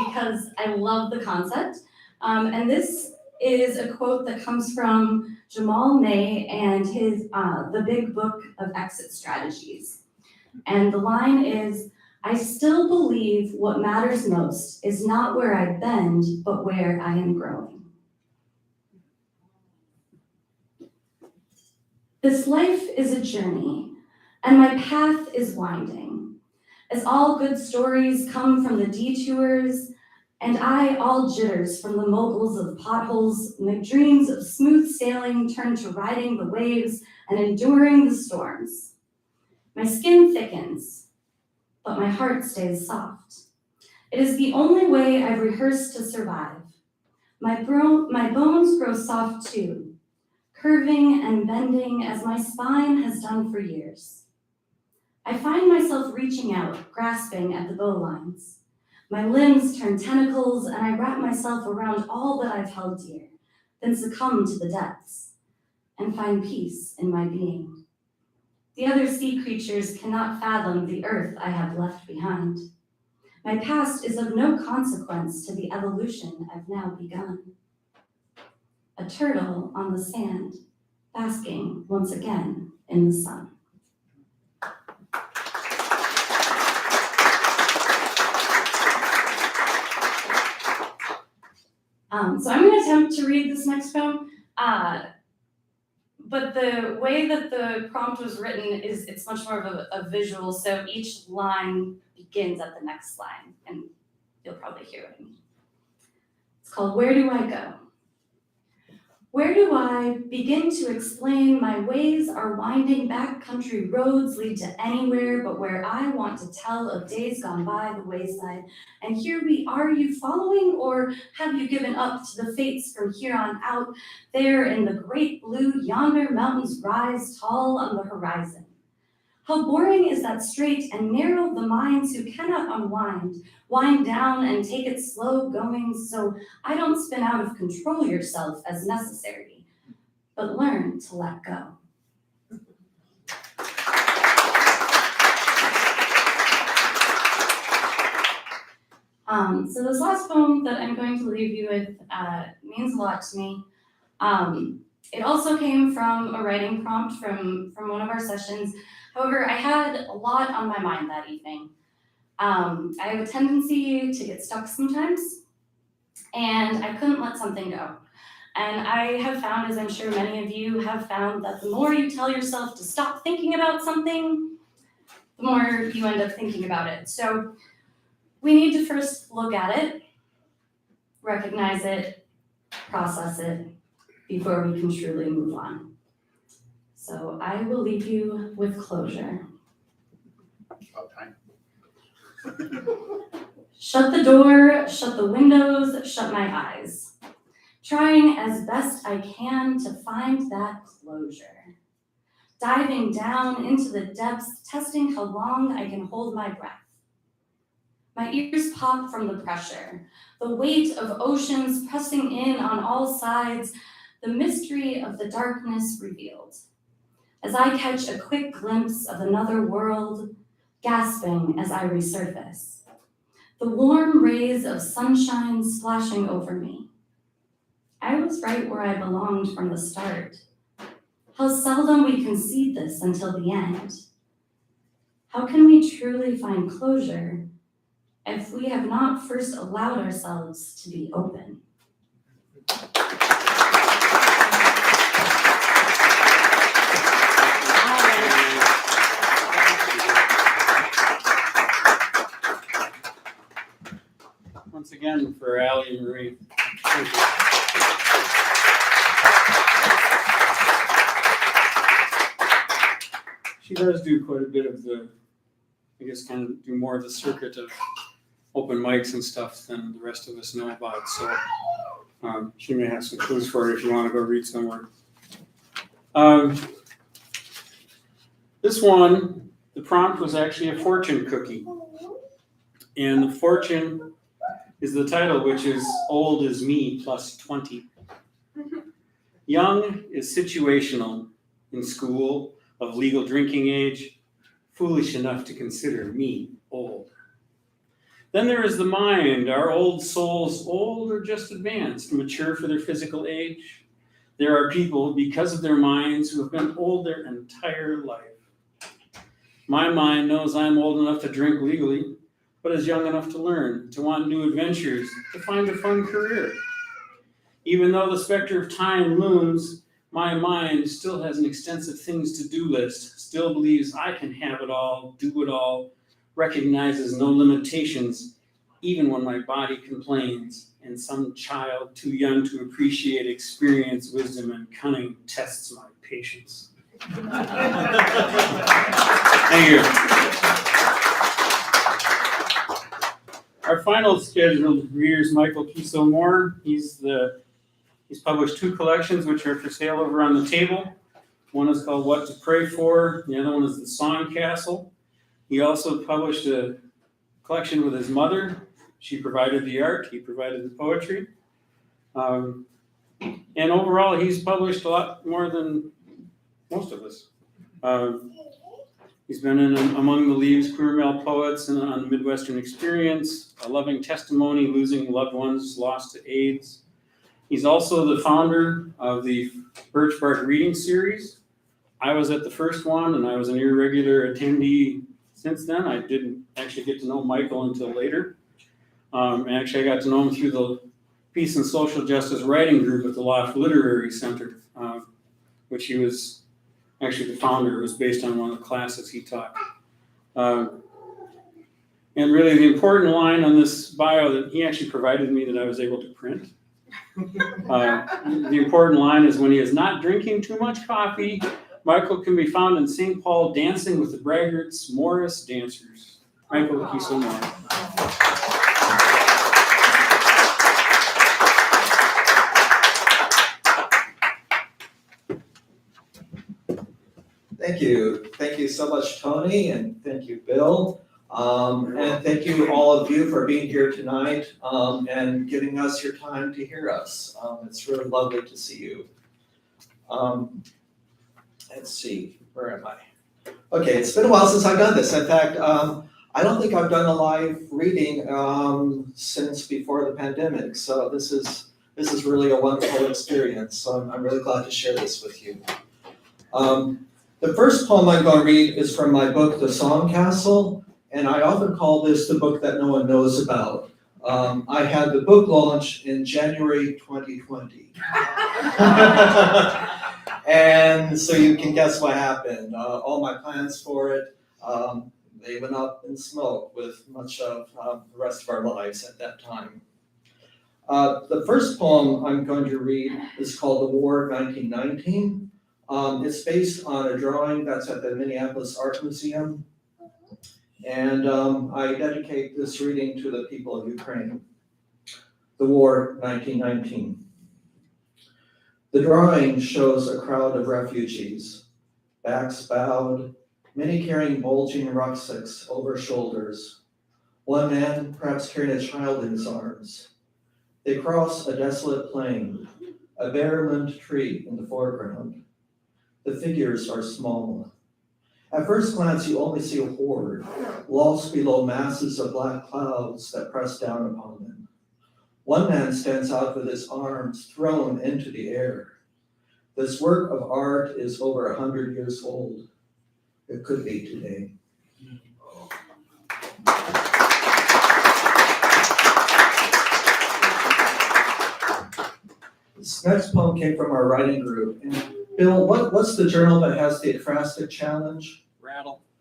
because I love the concept. And this is a quote that comes from Jamal and his The Big Book of Exit Strategies. And the line is, I still believe what matters most is not where I bend, but where I am growing. This life is a journey, and my path is winding. As all good stories come from the detours, and I all jitters from the moguls of potholes, my dreams of smooth sailing turn to riding the waves and enduring the storms. My skin thickens, but my heart stays soft. It is the only way I've rehearsed to survive. My bones grow soft too, curving and bending as my spine has done for years. I find myself reaching out, grasping at the bowlines. My limbs turn tentacles, and I wrap myself around all that I've held dear, then succumb to the depths and find peace in my being. The other sea creatures cannot fathom the earth I have left behind. My past is of no consequence to the evolution I've now begun. A turtle on the sand, basking once again in the sun. So I'm going to attempt to read this next poem. But the way that the prompt was written is it's much more of a visual. So each line begins at the next line, and you'll probably hear what I mean. It's called Where Do I Go? Where do I begin to explain my ways are winding back country roads lead to anywhere but where I want to tell of days gone by the wayside. And here we are, you following, or have you given up to the fates from here on out? There in the great blue, yonder mountains rise tall on the horizon. How boring is that straight and narrow the minds who cannot unwind, wind down and take it slow going so I don't spin out of control yourself as necessary, but learn to let go. So this last poem that I'm going to leave you with means a lot to me. It also came from a writing prompt from one of our sessions. However, I had a lot on my mind that evening. I have a tendency to get stuck sometimes, and I couldn't let something go. And I have found, as I'm sure many of you have found, that the more you tell yourself to stop thinking about something, the more you end up thinking about it. So we need to first look at it, recognize it, process it, before we can truly move on. So I will leave you with closure. Shut the door, shut the windows, shut my eyes. Trying as best I can to find that closure. Diving down into the depths, testing how long I can hold my breath. My ears pop from the pressure, the weight of oceans pressing in on all sides, the mystery of the darkness revealed. As I catch a quick glimpse of another world, gasping as I resurface. The warm rays of sunshine splashing over me. I was right where I belonged from the start. How seldom we concede this until the end. How can we truly find closure if we have not first allowed ourselves to be open? Once again for Alli Marie. Thank you. She does do quite a bit of the, I guess, kind of do more of the circuit of open mics and stuff than the rest of us know about. So she may have some clues for you if you want to go read somewhere. This one, the prompt was actually a fortune cookie. And the fortune is the title, which is Old is Me plus 20. Young is situational, in school, of legal drinking age, foolish enough to consider me old. Then there is the mind, our old souls, old or just advanced, mature for their physical age. There are people, because of their minds, who have been old their entire life. My mind knows I'm old enough to drink legally, but is young enough to learn, to want new adventures, to find a fun career. Even though the specter of time looms, my mind still has an extensive things to do list, still believes I can have it all, do it all, recognizes no limitations, even when my body complains, and some child too young to appreciate experience, wisdom, and cunning tests my patience. Thank you. Our final scheduled reader is Michael Kiesow Moore. He's published 2 collections which are for sale over on the table. One is called What to Pray For. The other one is The Song Castle. He also published a collection with his mother. She provided the art, he provided the poetry. And overall, he's published a lot more than most of us. He's been in Among the Leaves, Queer Male Poets, and on Midwestern Experience, A Loving Testimony, Losing Loved Ones Lost to AIDS. He's also the founder of the Birch Bark Reading Series. I was at the first one, and I was an irregular attendee since then. I didn't actually get to know Michael until later. Actually, I got to know him through Peace and Social Justice Writing Group at the Loft Literary Center, which he was actually the founder. It was based on one of the classes he taught. And really the important line on this bio that he actually provided me that I was able to print. The important line is, when he is not drinking too much coffee, Michael can be found in St. Paul dancing with the braggarts Morris dancers. Michael Kiesow Moore. Thank you so much, Tony, and thank you, Bill. And thank you all of you for being here tonight, and giving us your time to hear us. It's really lovely to see you. Let's see, where am I? Okay, it's been a while since I've done this. In fact, I don't think I've done a live reading since before the pandemic. So this is really a wonderful experience. So I'm really glad to share this with you. The first poem I'm going to read is from my book, The Song Castle, and I often call this the book that no one knows about. I had the book launch in January 2020. And so you can guess what happened. All my plans for it, they went up in smoke with much of the rest of our lives at that time. The first poem I'm going to read is called The War 1919. It's based on a drawing that's at the Minneapolis Art Museum. And I dedicate this reading to the people of Ukraine. The War 1919. The drawing shows a crowd of refugees, backs bowed, many carrying bulging rucksacks over shoulders. One man perhaps carrying a child in his arms. They cross a desolate plain, a bare-limbed tree in the foreground. The figures are small. At first glance, you only see a horde, lost below masses of black clouds that press down upon them. One man stands out with his arms thrown into the air. This work of art is over 100 years old. It could be today. This next poem came from our writing group. And Bill, what's the journal that has the acrostic challenge?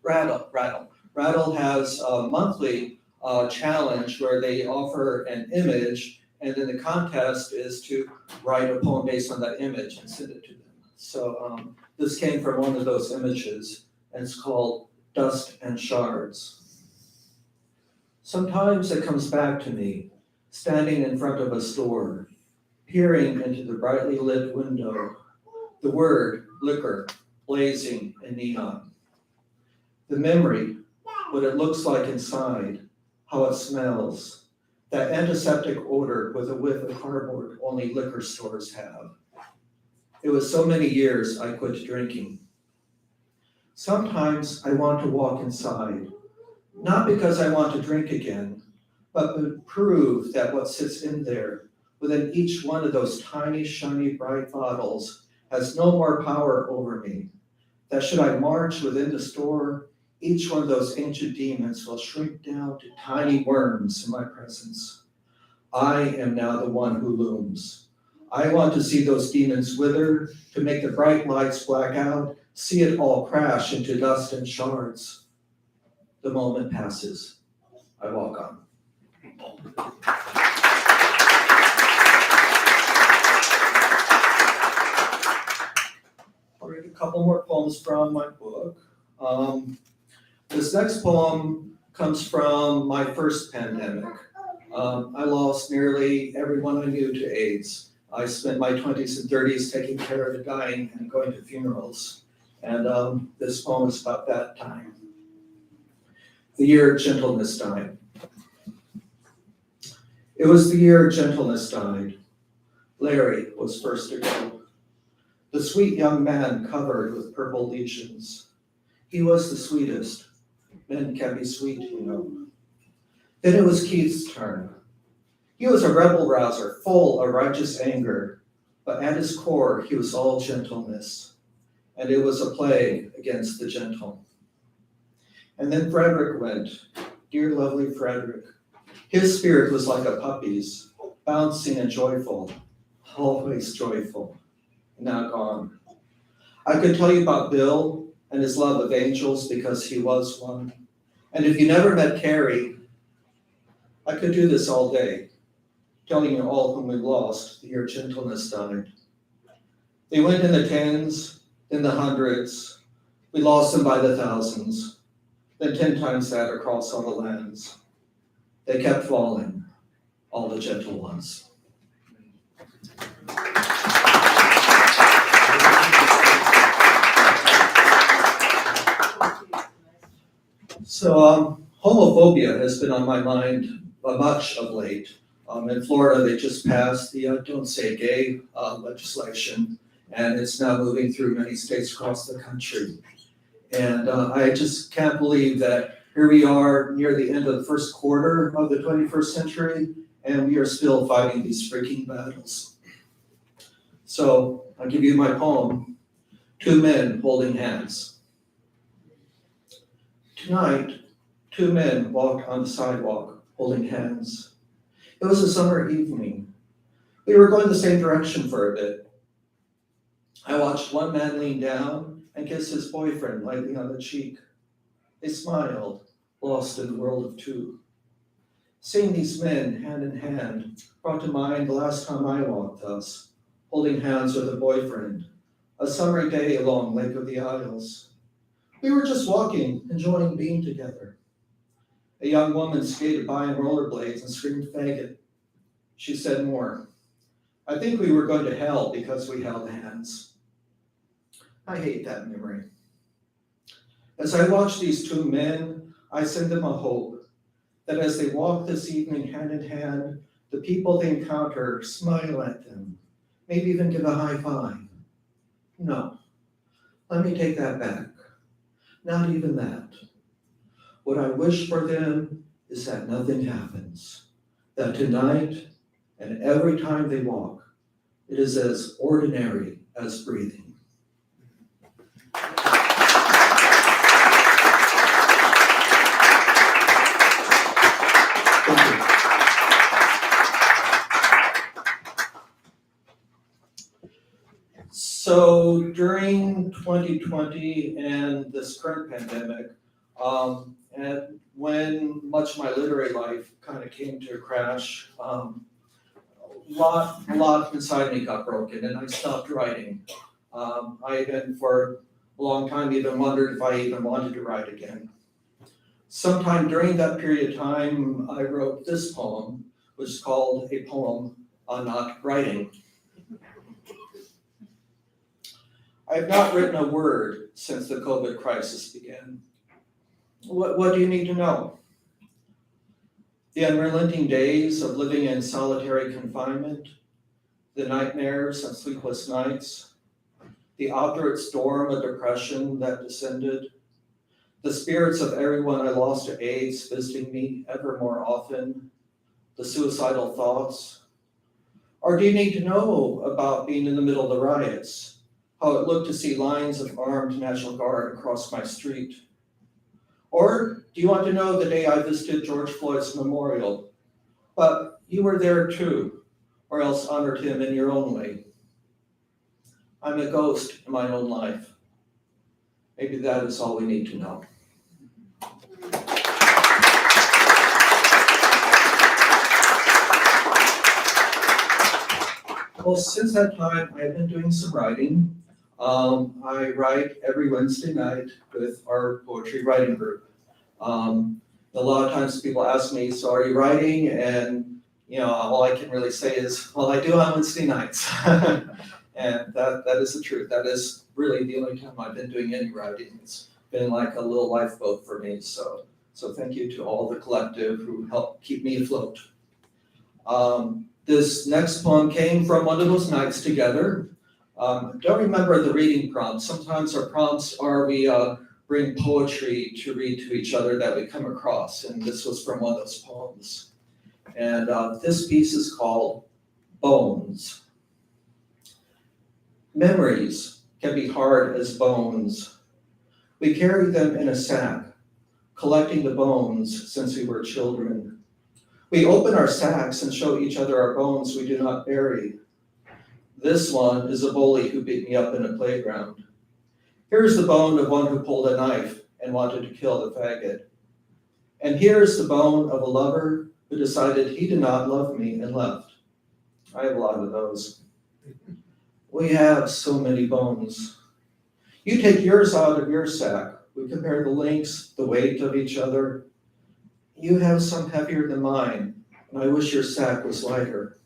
Rattle has a monthly challenge where they offer an image, and then the contest is to write a poem based on that image and send it to them. So this came from one of those images, and it's called Dust and Shards. Sometimes it comes back to me, standing in front of a store, peering into the brightly lit window, the word liquor blazing in neon. The memory, what it looks like inside, how it smells, that antiseptic odor with a whiff of cardboard only liquor stores have. It was so many years I quit drinking. Sometimes I want to walk inside, not because I want to drink again, but to prove that what sits in there, within each one of those tiny, shiny, bright bottles, has no more power over me. That should I march within the store, each one of those ancient demons will shrink down to tiny worms in my presence. I am now the one who looms. I want to see those demons wither, to make the bright lights black out, see it all crash into dust and shards. The moment passes. I walk on. I'll read a couple more poems from my book. This next poem comes from my first pandemic. I lost nearly everyone I knew to AIDS. I spent my 20s and 30s taking care of the dying and going to funerals. And this poem is about that time. The year gentleness died. It was the year gentleness died. Larry was first to go. The sweet young man covered with purple lesions. He was the sweetest. Men can be sweet, you know. Then it was Keith's turn. He was a rebel rouser, full of righteous anger, but at his core, he was all gentleness, and it was a plague against the gentle. And then Frederick went, dear lovely Frederick. His spirit was like a puppy's. bouncing and joyful, always joyful, now gone. I could tell you about Bill and his love of angels because he was one. And if you never met Carrie, I could do this all day, telling you all whom we lost the year gentleness died. They went in the tens, then the hundreds. We lost them by the thousands, then 10 times that across all the lands. They kept falling, all the gentle ones. So homophobia has been on my mind much of late. In Florida, they just passed the Don't Say Gay legislation, and it's now moving through many states across the country. And I just can't believe that here we are near the end of the first quarter of the 21st century, and we are still fighting these freaking battles. So I'll give you my poem, Two Men Holding Hands. Tonight, two men walked on the sidewalk holding hands. It was a summer evening. We were going the same direction for a bit. I watched one man lean down and kiss his boyfriend lightly on the cheek. They smiled, lost in the world of two. Seeing these men hand in hand brought to mind the last time I walked thus, holding hands with a boyfriend, a summer day along Lake of the Isles. We were just walking, enjoying being together. A young woman skated by on rollerblades and screamed faggot. She said more. I think we were going to hell because we held hands. I hate that memory. As I watch these two men, I send them a hope that as they walk this evening hand in hand, the people they encounter smile at them, maybe even give a high five. No, let me take that back. Not even that. What I wish for them is that nothing happens, that tonight and every time they walk, it is as ordinary as breathing. Thank you. So during 2020 and this current pandemic, and when much of my literary life kind of came to a crash, a lot inside me got broken and I stopped writing. I even for a long time even wondered if I even wanted to write again. Sometime during that period of time, I wrote this poem, which is called A Poem on Not Writing. I have not written a word since the COVID crisis began. What do you need to know? The unrelenting days of living in solitary confinement, the nightmares and sleepless nights, the obdurate storm of depression that descended, the spirits of everyone I lost to AIDS visiting me ever more often, the suicidal thoughts. Or do you need to know about being in the middle of the riots, how it looked to see lines of armed National Guard across my street? Or do you want to know the day I visited George Floyd's memorial? But you were there too, or else honored him in your own way. I'm a ghost in my own life. Maybe that is all we need to know. Well, since that time, I've been doing some writing. I write every Wednesday night with our poetry writing group. A lot of times people ask me, so are you writing? And all I can really say is, well, I do on Wednesday nights. And that is the truth. That is really the only time I've been doing any writing. It's been like a little lifeboat for me. So thank you to all the collective who helped keep me afloat. This next poem came from one of those nights together. Don't remember the reading prompts. Sometimes our prompts are we bring poetry to read to each other that we come across, and this was from one of those poems. And this piece is called Bones. Memories can be hard as bones. We carry them in a sack, collecting the bones since we were children. We open our sacks and show each other our bones we do not bury. This one is a bully who beat me up in a playground. Here's the bone of one who pulled a knife and wanted to kill the faggot. And here's the bone of a lover who decided he did not love me and left. I have a lot of those. We have so many bones. You take yours out of your sack. We compare the lengths, the weight of each other. You have some heavier than mine, and I wish your sack was lighter.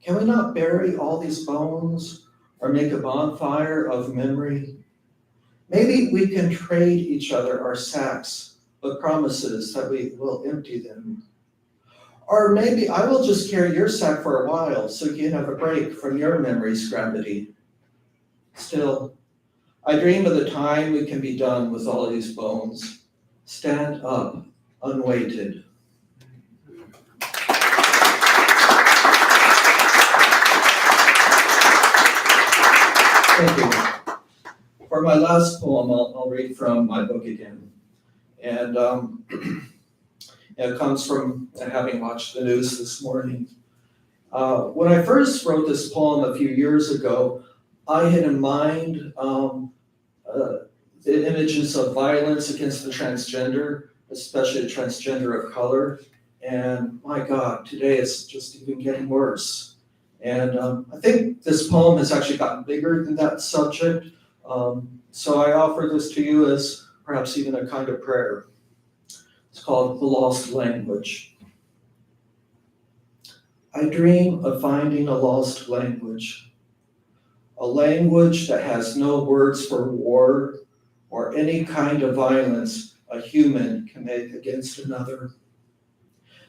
Can we not bury all these bones or make a bonfire of memory? Maybe we can trade each other our sacks with promises that we will empty them. Or maybe I will just carry your sack for a while so you can have a break from your memory's gravity. Still, I dream of the time we can be done with all of these bones. Stand up, unweighted. Thank you. For my last poem, I'll read from my book again. And it comes from having watched the news this morning. When I first wrote this poem a few years ago, I had in mind the images of violence against the transgender, especially the transgender of color. And my God, today it's just even getting worse. And I think this poem has actually gotten bigger than that subject. So I offer this to you as perhaps even a kind of prayer. It's called The Lost Language. I dream of finding a lost language, a language that has no words for war or any kind of violence a human can make against another.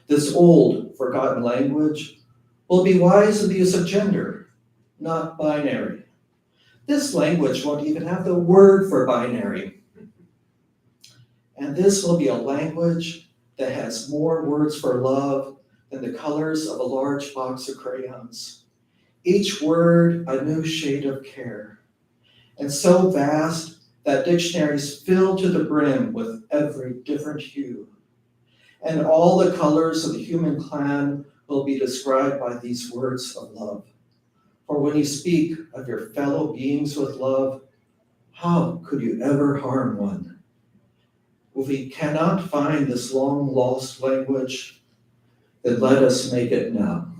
This old, forgotten language will be wise in the use of gender, not binary. This language won't even have the word for binary. And this will be a language that has more words for love than the colors of a large box of crayons. Each word a new shade of care. And so vast that dictionaries fill to the brim with every different hue. And all the colors of the human clan will be described by these words of love. For when you speak of your fellow beings with love, how could you ever harm one? If we cannot find this long lost language, then let us make it now.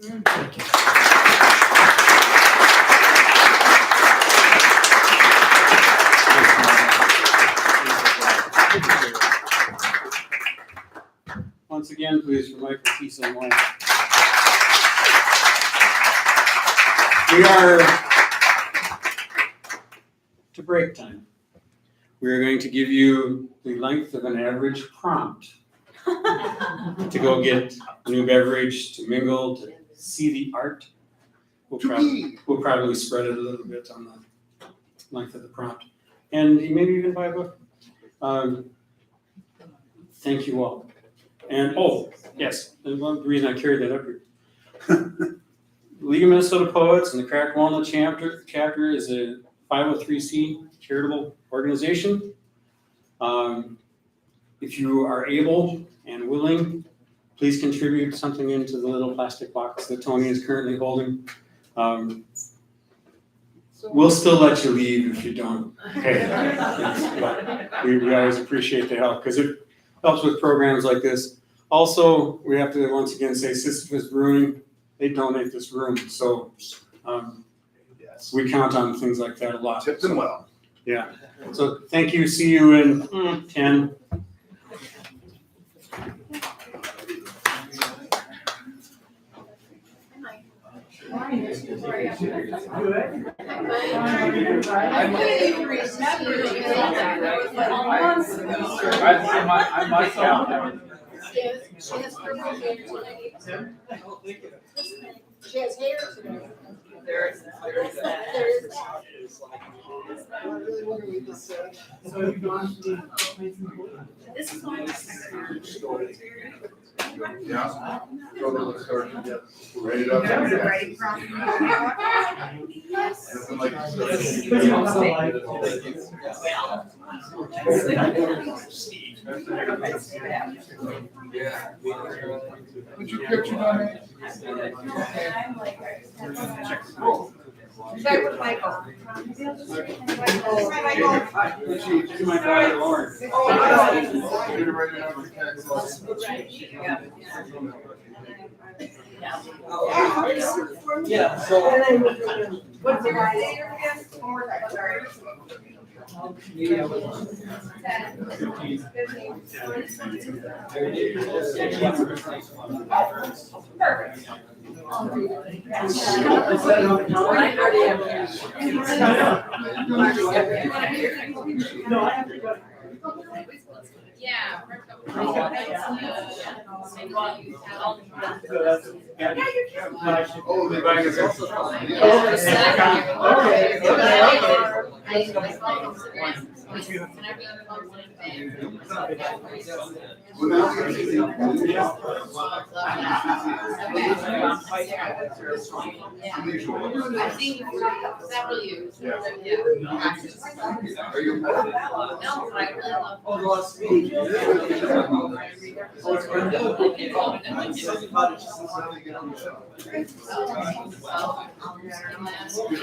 Thank you. Once again, please, for Michael Kiesow. We are to break time. We are going to give you the length of an average prompt to go get a new beverage, to mingle, to see the art. We'll probably spread it a little bit on the length of the prompt. And maybe even buy a book. Thank you all. And, oh, yes, and one reason I carried that up here. League of Minnesota Poets and the Cracked Walnut chapter is a 503c charitable organization. If you are able and willing, please contribute something into the little plastic box that Tony is currently holding. We'll still let you leave if you don't. Okay. But we always appreciate the help because it helps with programs like this. Also, we have to once again say Sisyphus Brewing, they donate this room. So we count on things like that a lot. Tipped them well. Yeah. So thank you. See you in 10. She has hair today. There is that. I really wonder what this said. So you've gone to this is my Yeah. Go to the store. Yeah. Write it up. Nothing like Would you picture on it? Start with Michael. Yeah, so. What's your guys' name again? One more time, sorry. 10, 15, 20. Perfect. Yeah. Oh, the bag is also. I think several years. Yeah. Are you? No, but I really love. Oh, the last week. If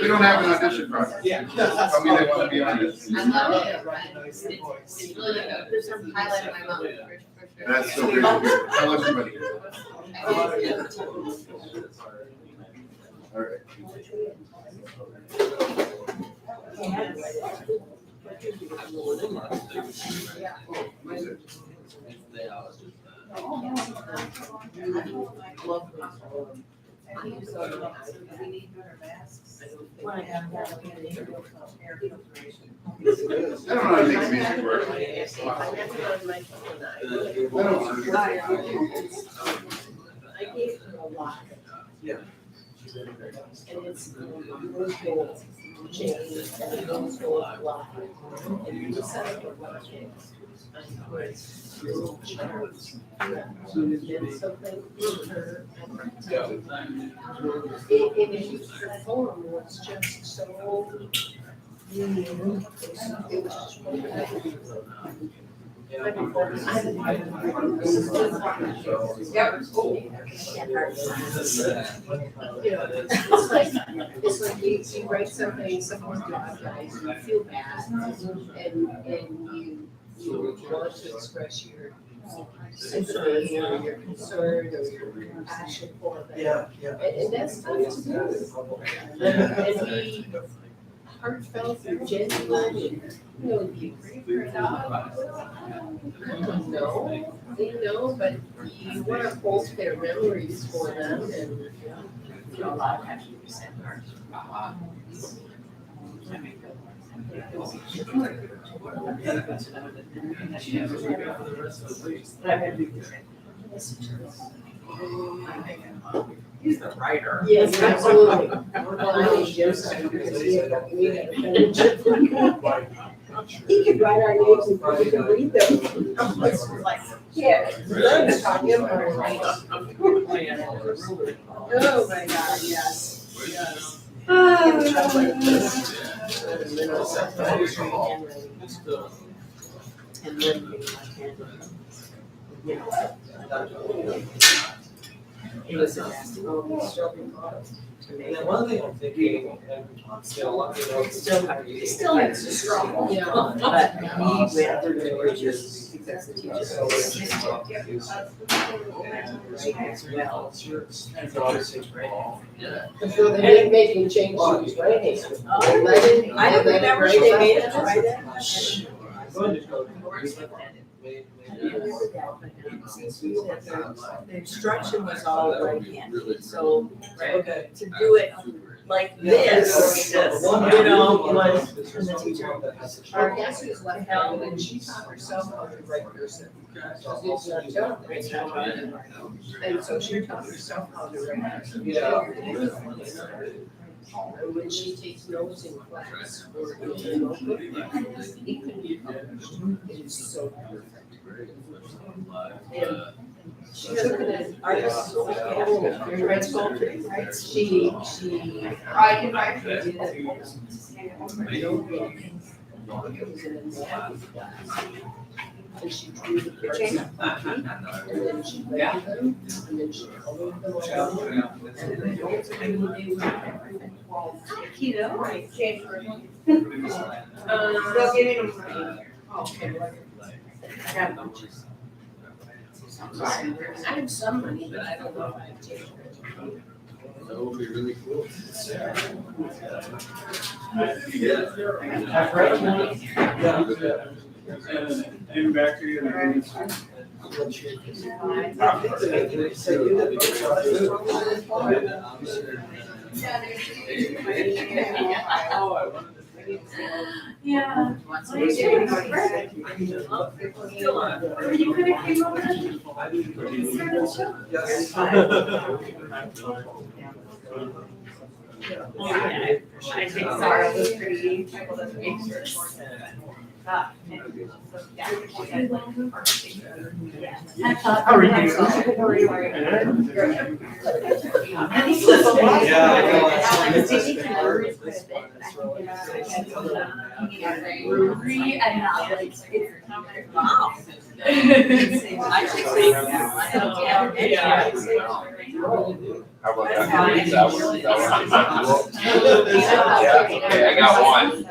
they don't have an audition process. Yeah. Tell me they want to be on it. I love it. It's really good. There's some highlight of my mom. That's so great to hear. Tell everybody. All right. I don't know how to make music work. I gave her a lot. Yeah. And it's those goals, James, and those goals a lot. And you decided what James. And was little shards. So you did something with her. And her form was just so. It was just wonderful. Yep. It's like you write something, someone's guys, you feel bad, and you want to express your sympathy or your concern or your passion for them. Yeah. And that's tough to do. And be heartfelt and genuine, and, you know, you pray for a dog. No, they know, but you want to hold their memories for them, and you know, a lot of times you send hearts. He's the writer. Yes, absolutely. Well, I was just, because we had a fellowship. He could write our names and we could read them. Like, Yeah. Learn to him. oh my God, yes, yes. And then it was a And one thing I'm thinking, and still, you know, Still makes you strong. Yeah. But he went through the ages because the teachers always. So they're making changes, right? I don't remember if they made it right then. I'm going to go. The instruction was all right-handed, so Okay. to do it like this, you know, was, and the teacher. Our guest is left out and she taught herself how to write cursive. It's not done, it's not done. And so she taught herself how to write cursive. Yeah. And when she takes notes in class or in a notebook, it can be published. It is so perfect. And she took it as artist, right, sculptor, right? She. I can write. Did it. And she drew the pictures of Bucky, and then she wrote them, and then she colored them all. And then they were keto, right, January. They'll give me them. Okay. I got bunches. I have some money, but I don't know if I have to. That would be really cool. And back to you. Yeah. What are you doing? You could have came over I think Sarah was pretty, How are you? How about that? Yeah, okay, I got one.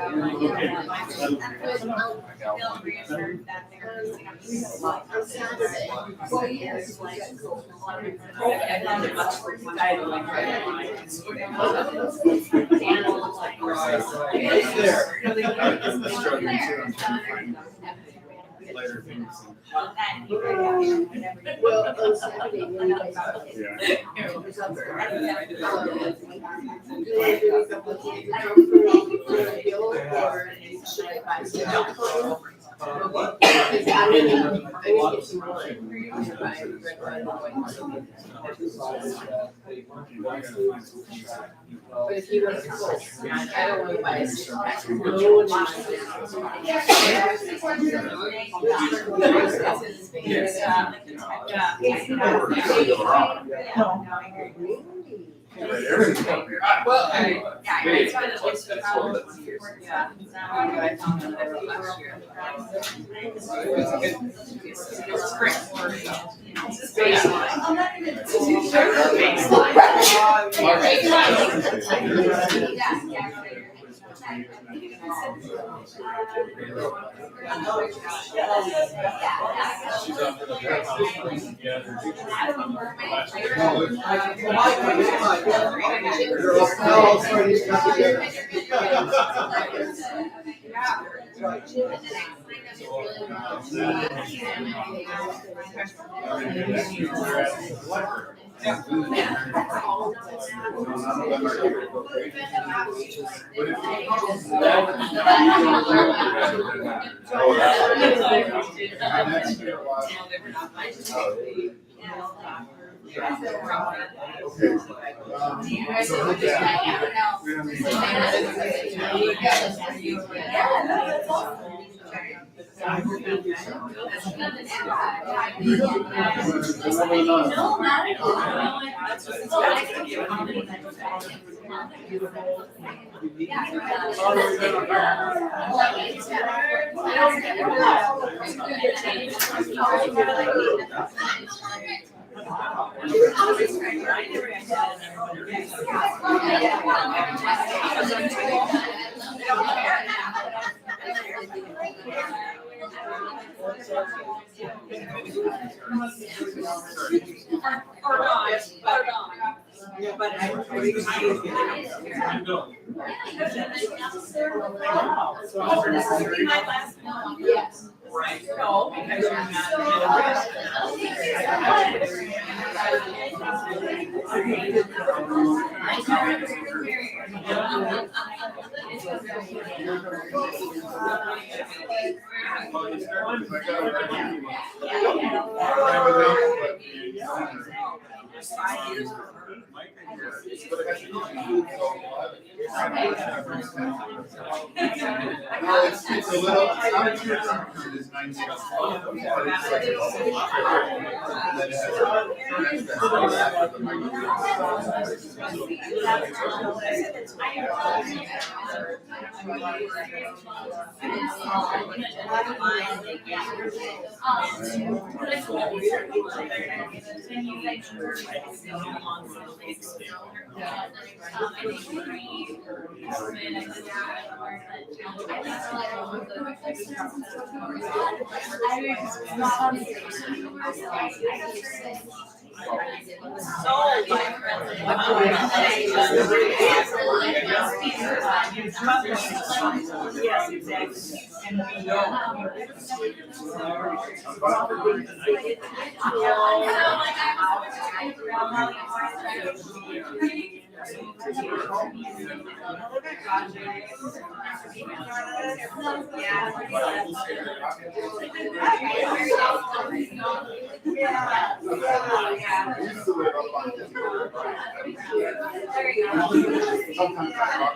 Later things. Well, on Saturday, when you guys. Should I buy some chocolate? Because I didn't get some wine. I buy red wine and white. But if you want to cook, I don't want to buy a six pack. No one wants Well, it's kind of it's the problem. Yeah, I found that there last year. It's spring. This is baseline. This is Right. No, because you're not. Well, it's a little, it's not a pure secret, it's 9 6. But it's like and then it has Yes, exactly. I used to live up on this. Sometimes I talk.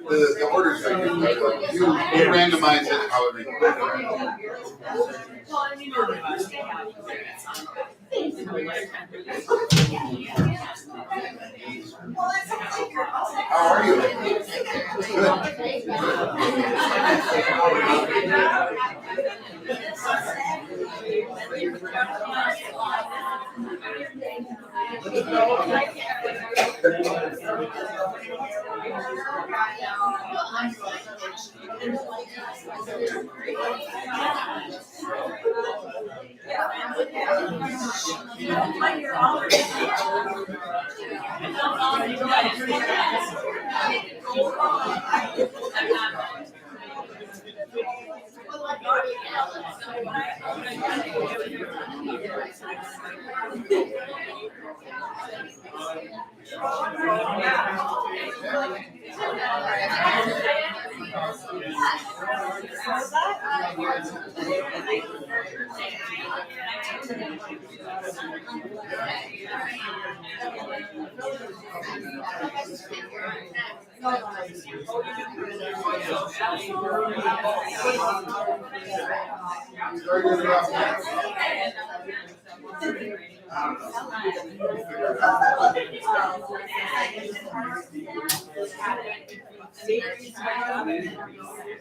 The orders I give, you randomize it however you want. How are you?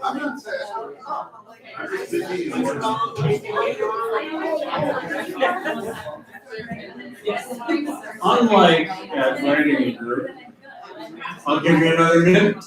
I'm not saying. Unlike at writing group, I'll give you another minute.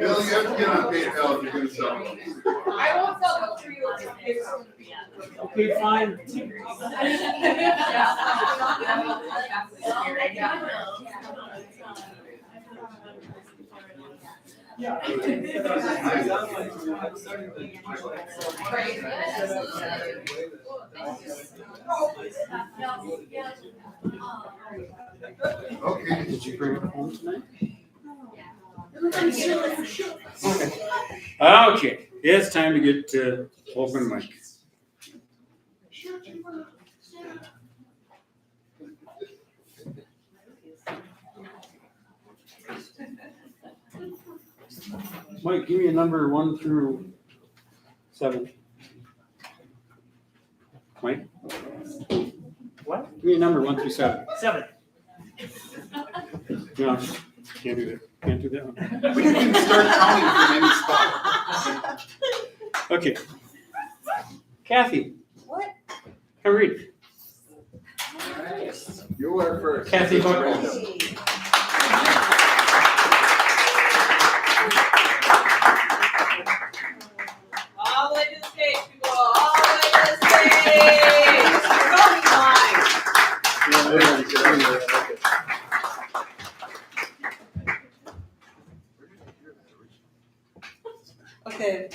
Bill, you have to get on PayPal if you're gonna sell them. I won't sell them for you. Okay, fine. Okay. Did you bring it home tonight? Okay, it's time to get to open mic. Mike, give me a number 1 through 7. Mike? What? Give me a number 1 through 7. 7. No, can't do that. Can't do that one. We didn't even start counting from any spot. Okay. Kathy. What? Come read. You are first. Kathy Buckle. All the way to the stage, people, all the way to the stage. You're going live. Okay.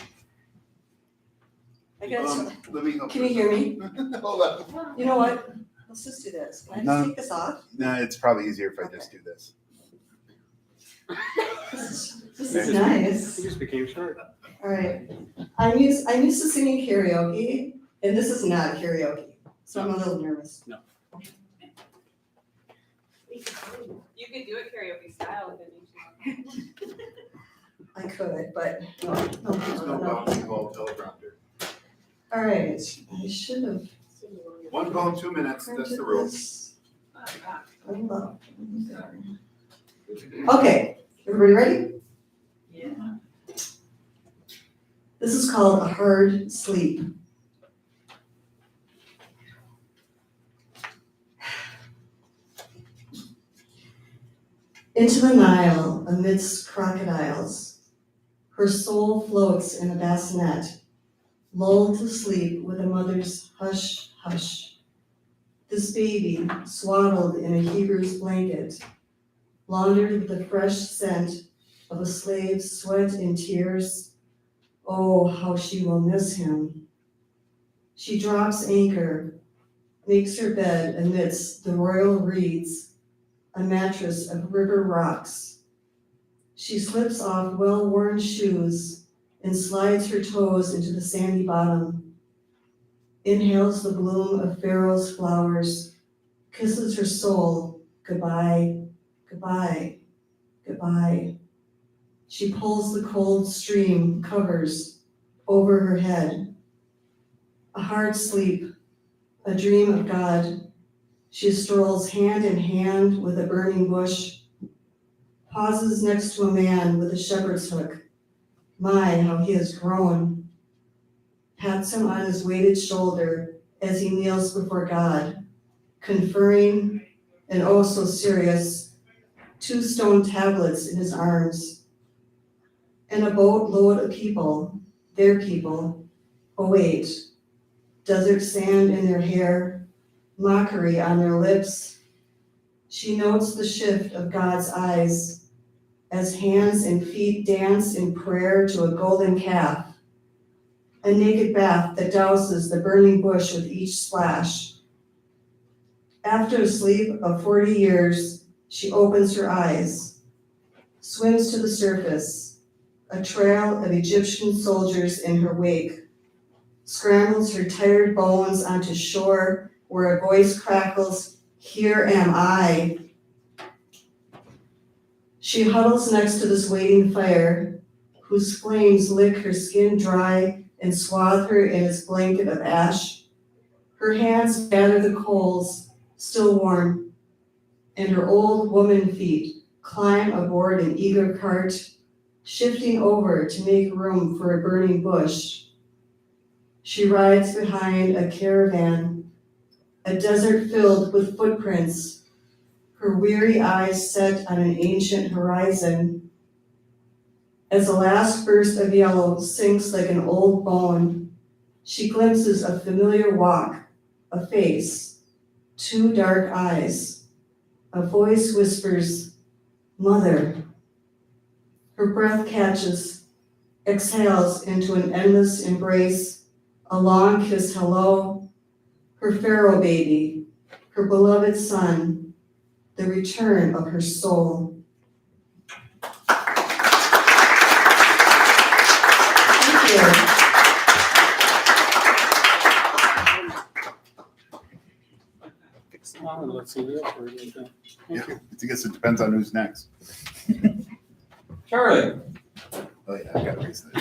I got some. Let me help. Can you hear me? Hold on. You know what? Let's just do this. Can I No. just take this off? No, it's probably easier if I just do this. This is nice. You just became short. All right. I'm used to singing karaoke, and this is not karaoke, so I'm a little nervous. No. You could do it karaoke style if it makes you. I could, but no. There's no bouncing ball teleprompter. All right. I should have. 1 poem, 2 minutes, that's the rule. Hold up. Okay, everybody ready? Yeah. This is called A Hard Sleep. Into the Nile, amidst crocodiles, her soul floats in a bassinet, lulled to sleep with a mother's hush, hush. This baby, swaddled in a Hebrew's blanket, laundered with the fresh scent of a slave's sweat and tears. Oh, how she will miss him. She drops anchor, makes her bed amidst the royal reeds, a mattress of river rocks. She slips off well-worn shoes and slides her toes into the sandy bottom, inhales the bloom of Pharaoh's flowers, kisses her soul goodbye, goodbye, goodbye. She pulls the cold stream covers over her head. A hard sleep, a dream of God. She strolls hand in hand with a burning bush, pauses next to a man with a shepherd's hook. My, how he has grown. Pats him on his weighted shoulder as he kneels before God, conferring, and oh so serious, 2 stone tablets in his arms. And a boatload of people, their people, await. Desert sand in their hair, mockery on their lips. She notes the shift of God's eyes as hands and feet dance in prayer to a golden calf, a naked bath that douses the burning bush with each splash. After a sleep of 40 years, she opens her eyes, swims to the surface, a trail of Egyptian soldiers in her wake, scrambles her tired bones onto shore where a voice crackles, "Here am I." She huddles next to this waiting fire, whose flames lick her skin dry and swathe her in its blanket of ash. Her hands gather the coals, still warm, and her old woman feet climb aboard an eager cart, shifting over to make room for a burning bush. She rides behind a caravan, a desert filled with footprints, her weary eyes set on an ancient horizon. As the last burst of yellow sinks like an old bone, she glimpses a familiar walk, a face, 2 dark eyes. A voice whispers, "Mother." Her breath catches, exhales into an endless embrace, a long kiss hello, her Pharaoh baby, her beloved son, the return of her soul. Let's see that. Yeah, I guess it depends on who's next. Charlie. Oh yeah, I gotta raise that.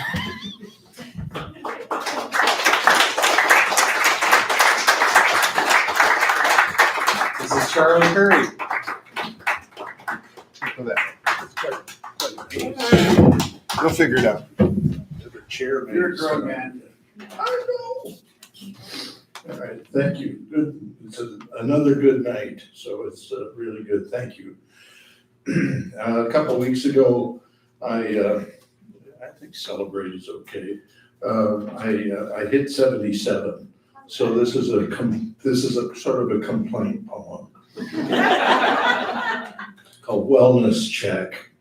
This is Charlie Curry. For that. You'll figure it out. Chairman. You're a grown man. I know. All right, thank you. Good, it's another good night, so it's really good, thank you. A couple of weeks ago, I think celebrate is okay. I hit 77, so this is a sort of a complaint poem called Wellness Check.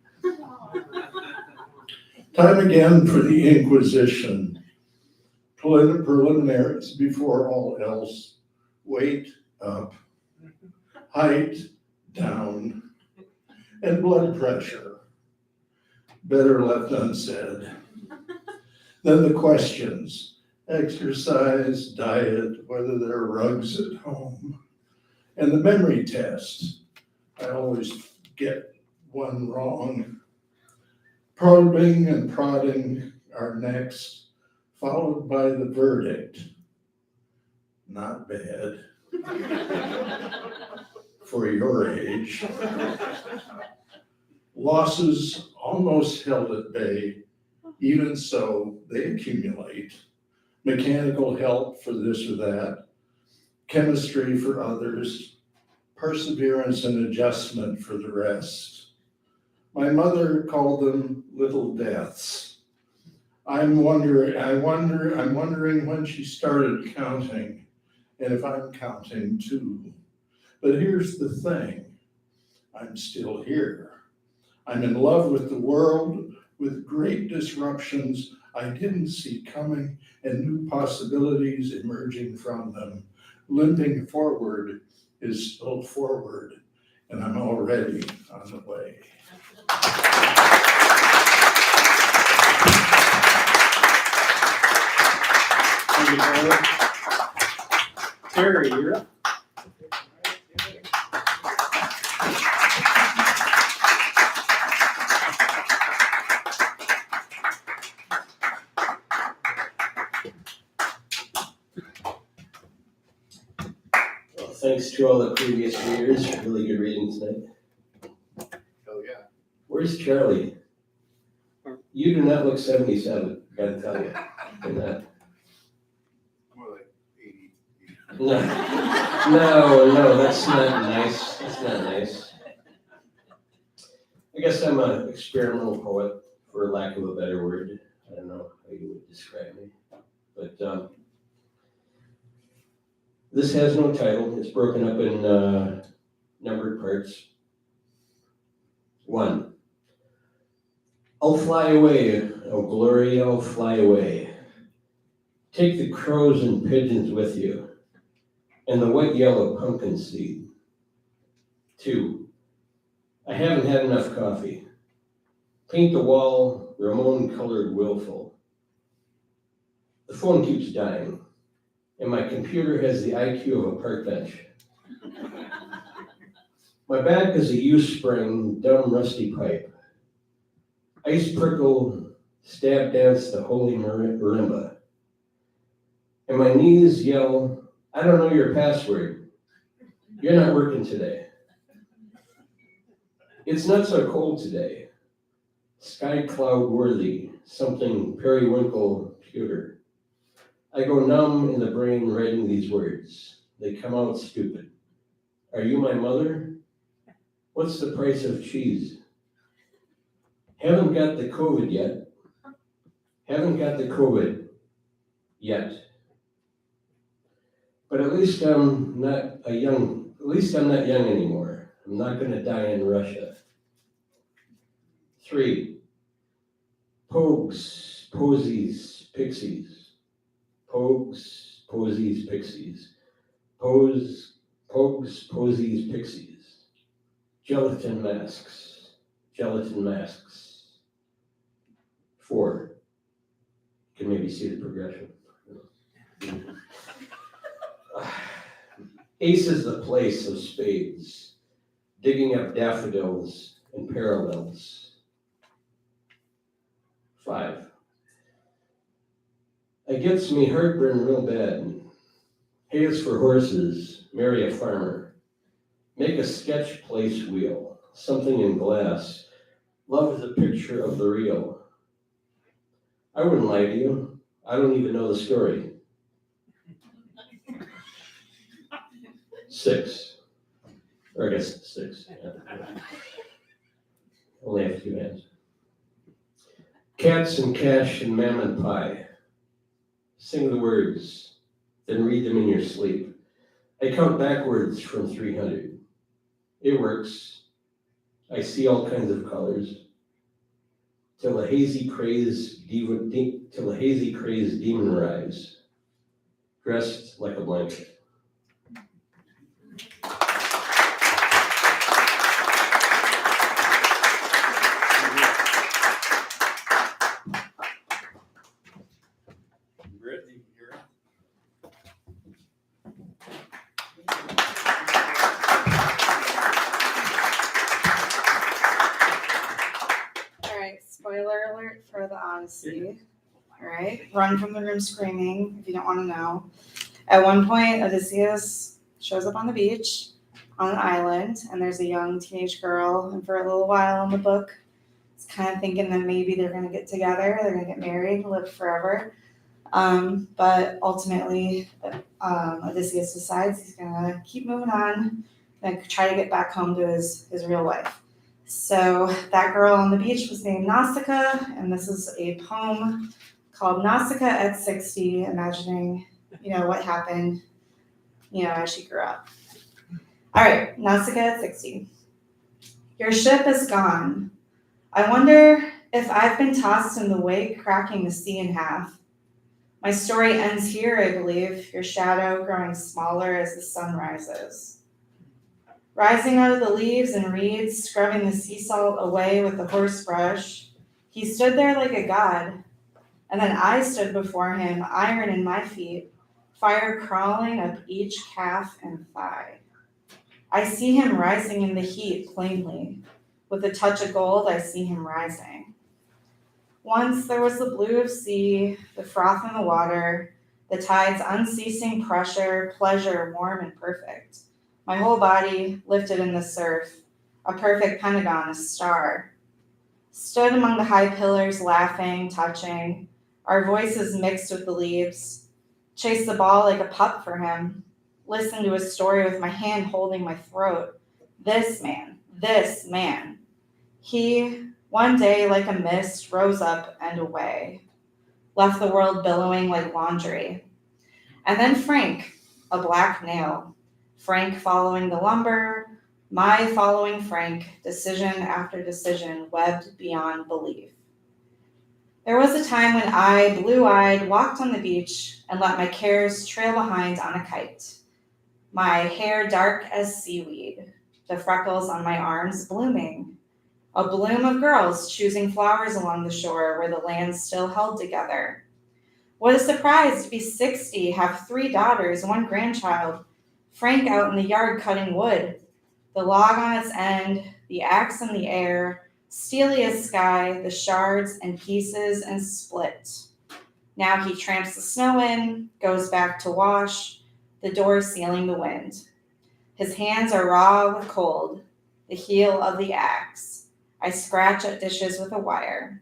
Time again for the Inquisition. Preliminaries before all else. Weight up, height down, and blood pressure. Better left unsaid. Then the questions: exercise, diet, whether there are rugs at home, and the memory test. I always get one wrong. Probing and prodding are next, followed by the verdict. Not bad. For your age. Losses almost held at bay. Even so, they accumulate. Mechanical help for this or that. Chemistry for others. Perseverance and adjustment for the rest. My mother called them little deaths. I'm wondering when she started counting, and if I'm counting too. But here's the thing, I'm still here. I'm in love with the world, with great disruptions I didn't see coming, and new possibilities emerging from them. Limping forward is still forward, and I'm already on the way. Thank you, Tyler. Terry, you're up. Well, thanks to all the previous readers, really good reading tonight. Hell yeah. Where's Charlie? You do not look 77, gotta tell you. You're not. More like 80. No, that's not nice. That's not nice. I guess I'm an experimental poet, for lack of a better word. I don't know how you would describe me. But this has no title. It's broken up in numbered parts. 1. I'll fly away, oh glory, I'll fly away. Take the crows and pigeons with you, and the white yellow pumpkin seed. 2. I haven't had enough coffee. Paint the wall, Ramon colored willful. The phone keeps dying, and my computer has the IQ of a park bench. My back is a U-spring, dumb rusty pipe. Ice prickle, stab dance the holy marimba. And my knees yell, I don't know your password. You're not working today. It's not so cold today. Sky cloud worthy, something periwinkle pewter. I go numb in the brain writing these words. They come out stupid. Are you my mother? What's the price of cheese? Haven't got the COVID yet. Haven't got the COVID yet. But at least I'm not young anymore. I'm not gonna die in Russia. 3. Pogues, posies, pixies. Pogues, posies, pixies. Pogues, posies, pixies. Gelatin masks. Gelatin masks. 4. You can maybe see the progression. Ace is the place of spades, digging up daffodils and parallels. 5. I gets me heartburn real bad. Hay is for horses, marry a farmer. Make a sketch place wheel, something in glass. Love is a picture of the real. I wouldn't lie to you. I don't even know the story. 6. Or I guess 6. Yeah. Only have 2 hands. Cats and cash and mammon pie. Sing the words, then read them in your sleep. I count backwards from 300. It works. I see all kinds of colors. Till a hazy crazed demon arrives, dressed like a blanket. Brittany, you're up. Alright, spoiler alert for the Odyssey. Alright, run from the room screaming if you don't want to know. At one point, Odysseus shows up on the beach on an island, and there's a young teenage girl, and for a little while in the book, it's kind of thinking that maybe they're going to get together, they're going to get married, live forever. But ultimately, Odysseus decides he's going to keep moving on and try to get back home to his real wife. So that girl on the beach was named Nausicaa, and this is a poem called Nausicaa at 60, imagining, what happened, as she grew up. All right, Nausicaa at 60. Your ship is gone. I wonder if I've been tossed in the wake, cracking the sea in half. My story ends here, I believe, your shadow growing smaller as the sun rises. Rising out of the leaves and reeds, scrubbing the sea salt away with the horse brush, he stood there like a god. And then I stood before him, iron in my feet, fire crawling up each calf and thigh. I see him rising in the heat plainly. With a touch of gold, I see him rising. Once there was the blue of sea, the froth in the water, the tide's unceasing pressure, pleasure warm and perfect. My whole body lifted in the surf, a perfect pentagon, a star. Stood among the high pillars, laughing, touching, our voices mixed with the leaves. Chased the ball like a pup for him. Listened to his story with my hand holding my throat. This man. He, one day like a mist, rose up and away. Left the world billowing like laundry. And then Frank, a black nail. Frank following the lumber, my following Frank, decision after decision, webbed beyond belief. There was a time when I, blue-eyed, walked on the beach and let my cares trail behind on a kite. My hair dark as seaweed, the freckles on my arms blooming. A bloom of girls choosing flowers along the shore where the land still held together. What a surprise to be 60, have 3 daughters, 1 grandchild. Frank out in the yard cutting wood, the log on its end, the axe in the air, steely as sky, the shards and pieces and split. Now he tramps the snow in, goes back to wash, the door sealing the wind. His hands are raw with cold, the heel of the axe. I scratch at dishes with a wire.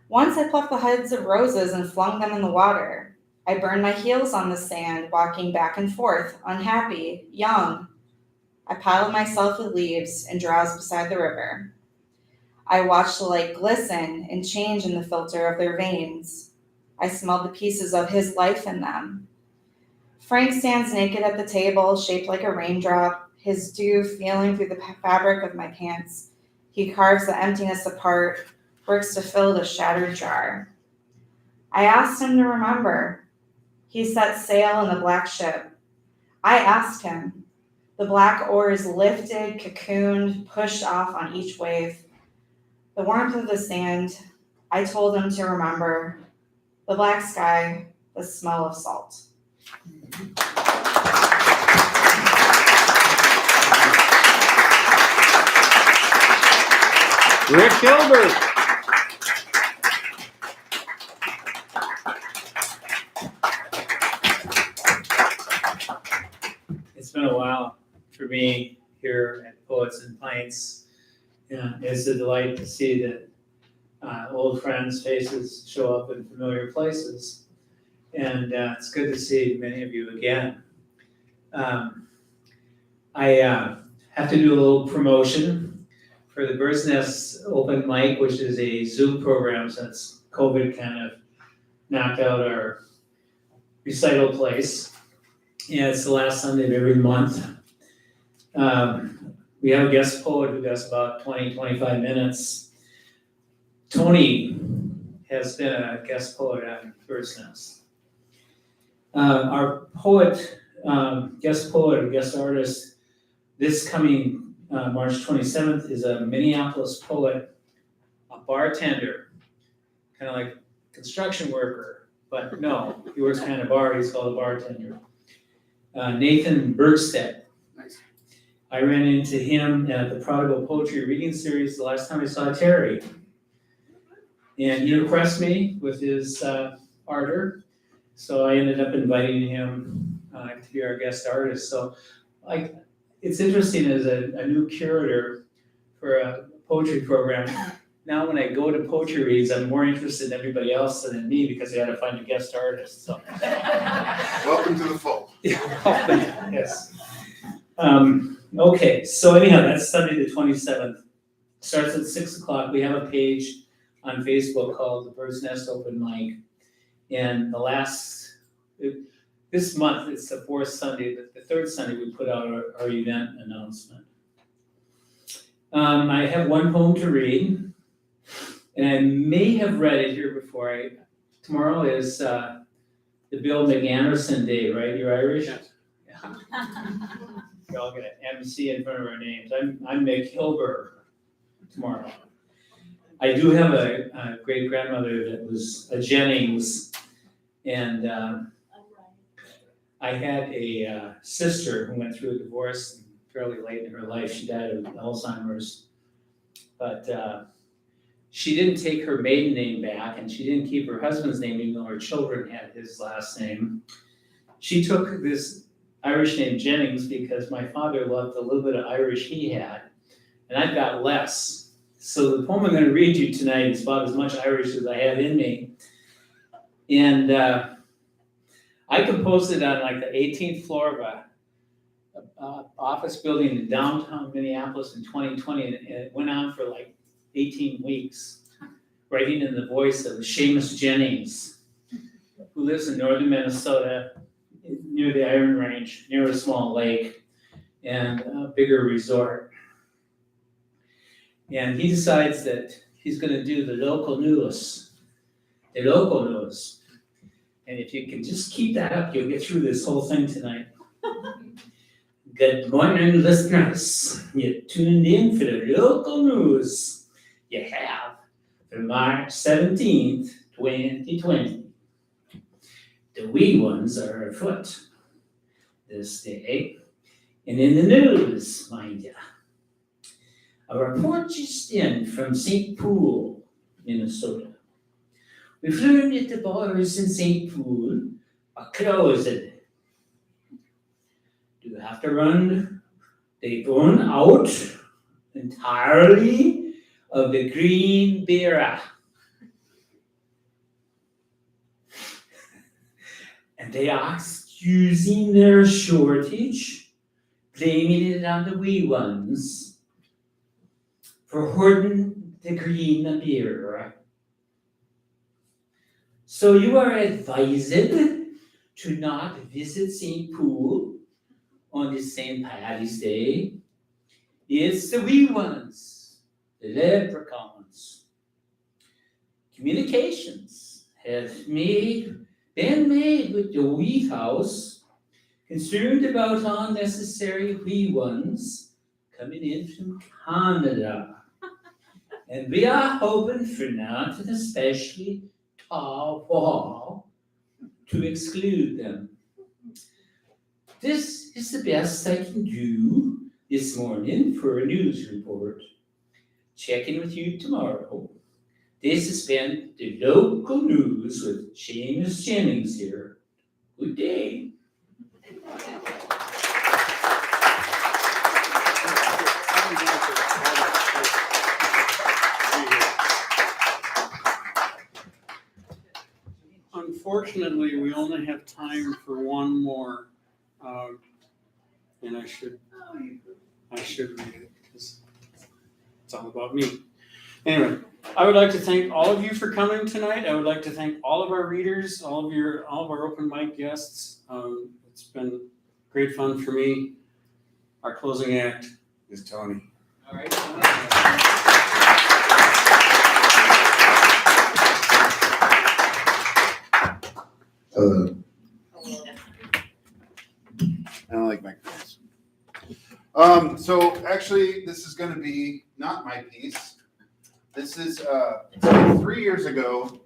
Once I plucked the heads of roses and flung them in the water. I burned my heels on the sand, walking back and forth, unhappy, young. I piled myself with leaves and drowsed beside the river. I watched the light glisten and change in the filter of their veins. I smelled the pieces of his life in them. Frank stands naked at the table, shaped like a raindrop, his dew feeling through the fabric of my pants. He carves the emptiness apart, works to fill the shattered jar. I asked him to remember. He set sail in the black ship. I asked him. The black oars lifted, cocooned, pushed off on each wave. The warmth of the sand, I told him to remember. The black sky, the smell of salt. Rick Gilbert. It's been a while for me here at Poets and Pints. And it's a delight to see that old friends' faces show up in familiar places. And it's good to see many of you again. I have to do a little promotion for the Bird's Nest Open Mic, which is a Zoom program since COVID kind of knocked out our recital place. Yeah, it's the last Sunday of every month. We have a guest poet who does about 20, 25 minutes. Tony has been a guest poet on Bird's Nest. Our poet, guest poet, or guest artist, this coming March 27th is a Minneapolis poet, a bartender, kind of like construction worker, but no, he works behind a bar, he's called a bartender. Nathan Bergstedt. Nice. I ran into him at the Prodigal Poetry Reading Series the last time I saw Terry. And he impressed me with his ardor, so I ended up inviting him to be our guest artist. So it's interesting as a new curator for a poetry program. Now when I go to poetry reads, I'm more interested in everybody else than in me because I had to find a guest artist. So. Welcome to the fold. Yes. Okay, so anyhow, that's Sunday the 27th. Starts at 6 o'clock. We have a page on Facebook called the Bird's Nest Open Mic. And this month, it's the fourth Sunday, the third Sunday we put out our event announcement. I have one poem to read. And I may have read it here before. Tomorrow is the Bill McAnderson Day, right? You're Irish? Yes. Yeah. We're all gonna MC in front of our names. I'm McHilber tomorrow. I do have a great grandmother that was a Jennings, and I had a sister who went through a divorce fairly late in her life. She died of Alzheimer's, but she didn't take her maiden name back, and she didn't keep her husband's name, even though her children had his last name. She took this Irish name Jennings because my father loved the little bit of Irish he had, and I've got less. So the poem I'm going to read you tonight is about as much Irish as I have in me. And I composed it on like the 18th floor of a office building in downtown Minneapolis in 2020, and it went on for like 18 weeks, writing in the voice of Seamus Jennings, who lives in northern Minnesota, near the Iron Range, near a small lake and a bigger resort. And he decides that he's going to do the local news. And if you can just keep that up, you'll get through this whole thing tonight. Good morning, listeners. You tuned in for the local news. You have for March 17th, 2020. The wee ones are afoot this day. And in the news, mind ya, a report just in from St. Paul, Minnesota. We've learned that the bars in St. Paul are closed. Do you have to run? They run out entirely of the green beer. And they are excusing their shortage, blaming it on the wee ones for hoarding the green beer. So you are advised to not visit St. Paul on the St. Paddy's Day. It's the wee ones, the leprechauns. Communications have been made with the Wheat House, concerned about unnecessary wee ones coming in from Canada. And we are hoping for not an especially tall wall to exclude them. This is the best I can do this morning for a news report. Check in with you tomorrow. This has been the local news with Seamus Jennings here. Good day. Unfortunately, we only have time for one more, and I should read it because it's all about me. Anyway, I would like to thank all of you for coming tonight. I would like to thank all of our readers, all of our open mic guests. It's been great fun for me. Our closing act is Tony. All right. I don't like microphones. So actually, this is going to be not my piece. This is 3 years ago.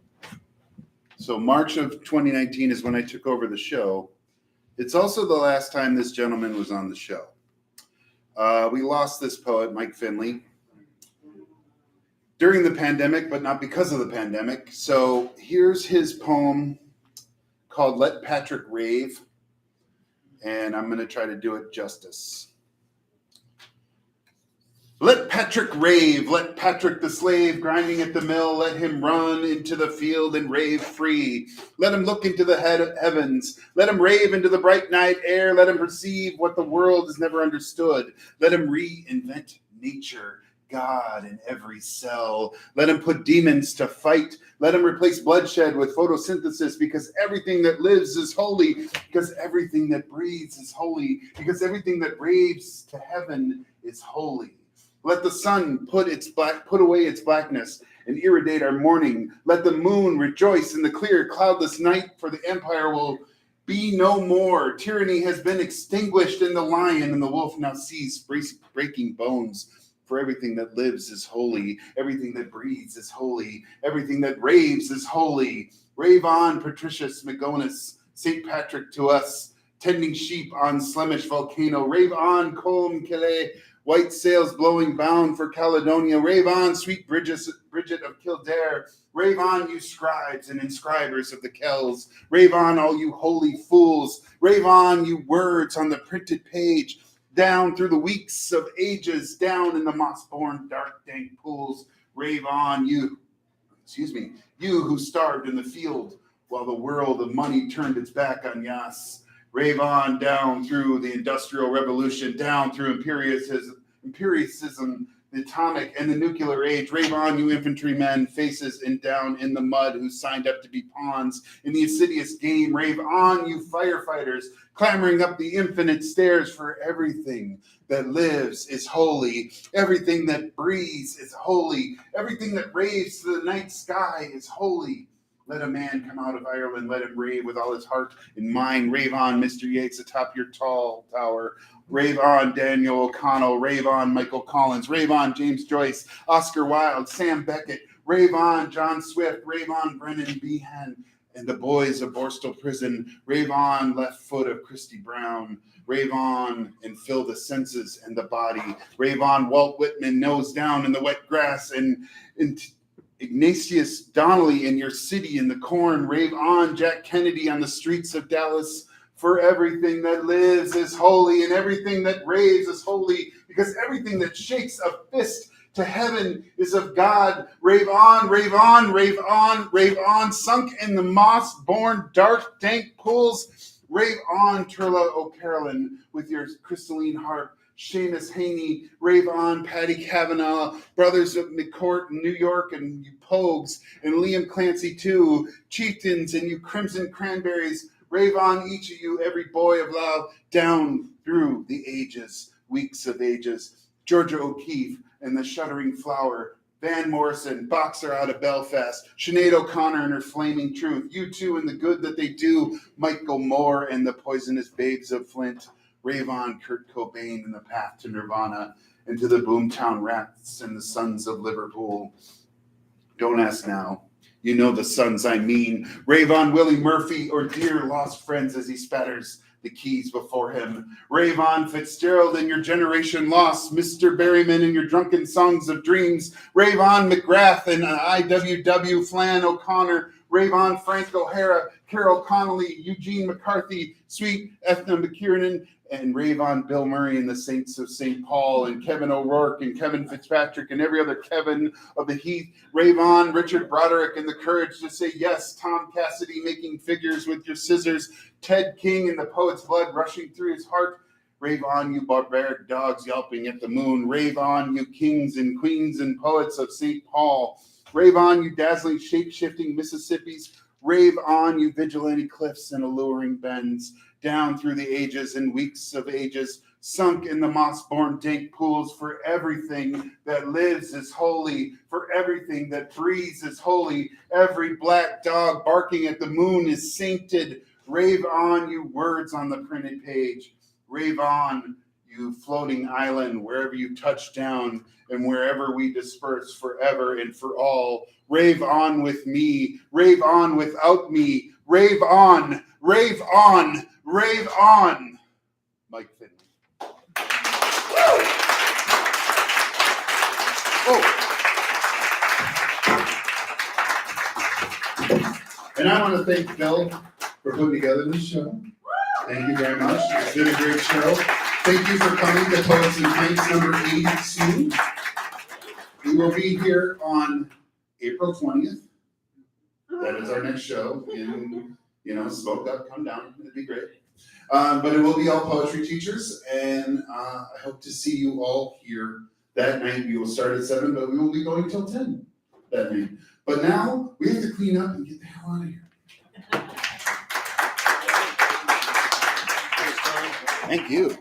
So March of 2019 is when I took over the show. It's also the last time this gentleman was on the show. We lost this poet, Mike Finley, during the pandemic, but not because of the pandemic. So here's his poem called Let Patrick Rave, and I'm going to try to do it justice. Let Patrick rave, let Patrick the slave grinding at the mill, let him run into the field and rave free. Let him look into the heavens, let him rave into the bright night air, let him perceive what the world has never understood. Let him reinvent nature, God in every cell. Let him put demons to fight. Let him replace bloodshed with photosynthesis, because everything that lives is holy, because everything that breathes is holy, because everything that raves to heaven is holy. Let the sun put away its blackness and irradiate our morning. Let the moon rejoice in the clear, cloudless night, for the empire will be no more. Tyranny has been extinguished, and the lion and the wolf now cease breaking bones. For everything that lives is holy. Everything that breathes is holy. Everything that raves is holy. Rave on, Patricius Magonis, St. Patrick to us, tending sheep on Slemish volcano. Rave on, Colm Kile, white sails blowing bound for Caledonia. Rave on, sweet Bridget of Kildare. Rave on, you scribes and inscribers of the Kells. Rave on, all you holy fools. Rave on, you words on the printed page. Down through the weeks of ages, down in the moss-born dark dank pools. Rave on, you who starved in the field while the world of money turned its back on Yas. Rave on down through the Industrial Revolution, down through empiricism, the atomic and the nuclear age. Rave on, you infantrymen, faces and down in the mud who signed up to be pawns in the insidious game. Rave on, you firefighters, clambering up the infinite stairs, for everything that lives is holy. Everything that breathes is holy. Everything that raves to the night sky is holy. Let a man come out of Ireland, let him rave with all his heart and mind. Rave on, Mr. Yates, atop your tall tower. Rave on, Daniel O'Connell. Rave on, Michael Collins. Rave on, James Joyce, Oscar Wilde, Sam Beckett. Rave on, John Swift. Rave on, Brennan Behan and the boys of Borstal Prison. Rave on, left foot of Christy Brown. Rave on and fill the senses and the body. Rave on, Walt Whitman, nose down in the wet grass, and Ignatius Donnelly in your city in the corn. Rave on, Jack Kennedy on the streets of Dallas. For everything that lives is holy, and everything that raves is holy, because everything that shakes a fist to heaven is of God. Rave on, rave on, rave on, rave on, sunk in the moss-born dark dank pools. Rave on, Turla O'Carolan, with your crystalline harp. Seamus Haney, rave on, Patty Kavanaugh, brothers of McCourt in New York, and you Pogues, and Liam Clancy too, chieftains and you crimson cranberries, rave on each of you, every boy of love, down through the ages, weeks of ages. Georgia O'Keeffe and the Shuddering Flower, Van Morrison, boxer out of Belfast, Sinead O'Connor and her Flaming Truth, U2 and the good that they do, Michael Moore and the Poisonous Babes of Flint. Rave on, Kurt Cobain and the path to Nirvana, and to the Boomtown Rats and the Sons of Liverpool. Don't ask now. You know the sons I mean. Rave on, Willie Murphy, or dear lost friends as he spatters the keys before him. Rave on, Fitzgerald, and your generation lost. Mr. Berryman and your drunken songs of dreams. Rave on, McGrath and IWW, Flann O'Connor. Rave on, Frank O'Hara, Carol Connolly, Eugene McCarthy, Sweet Ethna McKiernan, and rave on Bill Murray and the Saints of St. Paul, and Kevin O'Rourke and Kevin Fitzpatrick and every other Kevin of the Heath. Rave on Richard Broderick and the courage to say yes. Tom Cassidy making figures with your scissors. Ted King and the poet's blood rushing through his heart. Rave on, you barbaric dogs yelping at the moon. Rave on, you kings and queens and poets of St. Paul. Rave on, you dazzling shape-shifting Mississippis. Rave on, you vigilante cliffs and alluring bends. Down through the ages and weeks of ages, sunk in the moss-born dank pools, for everything that lives is holy, for everything that breathes is holy. Every black dog barking at the moon is sainted. Rave on, you words on the printed page. Rave on, you floating island, wherever you touch down and wherever we disperse forever and for all. Rave on with me, rave on without me, rave on, rave on, rave on. Mike Finley. And I want to thank Bill for putting together this show. Thank you very much. It's been a great show. Thank you for coming to Poets and Pints number 82. We will be here on April 20th. That is our next show. And, smoke up, come down. It'd be great. But it will be all poetry teachers. And I hope to see you all here that night. We will start at 7, but we will be going till 10 that night. But now we have to clean up and get the hell out of here. Thank you.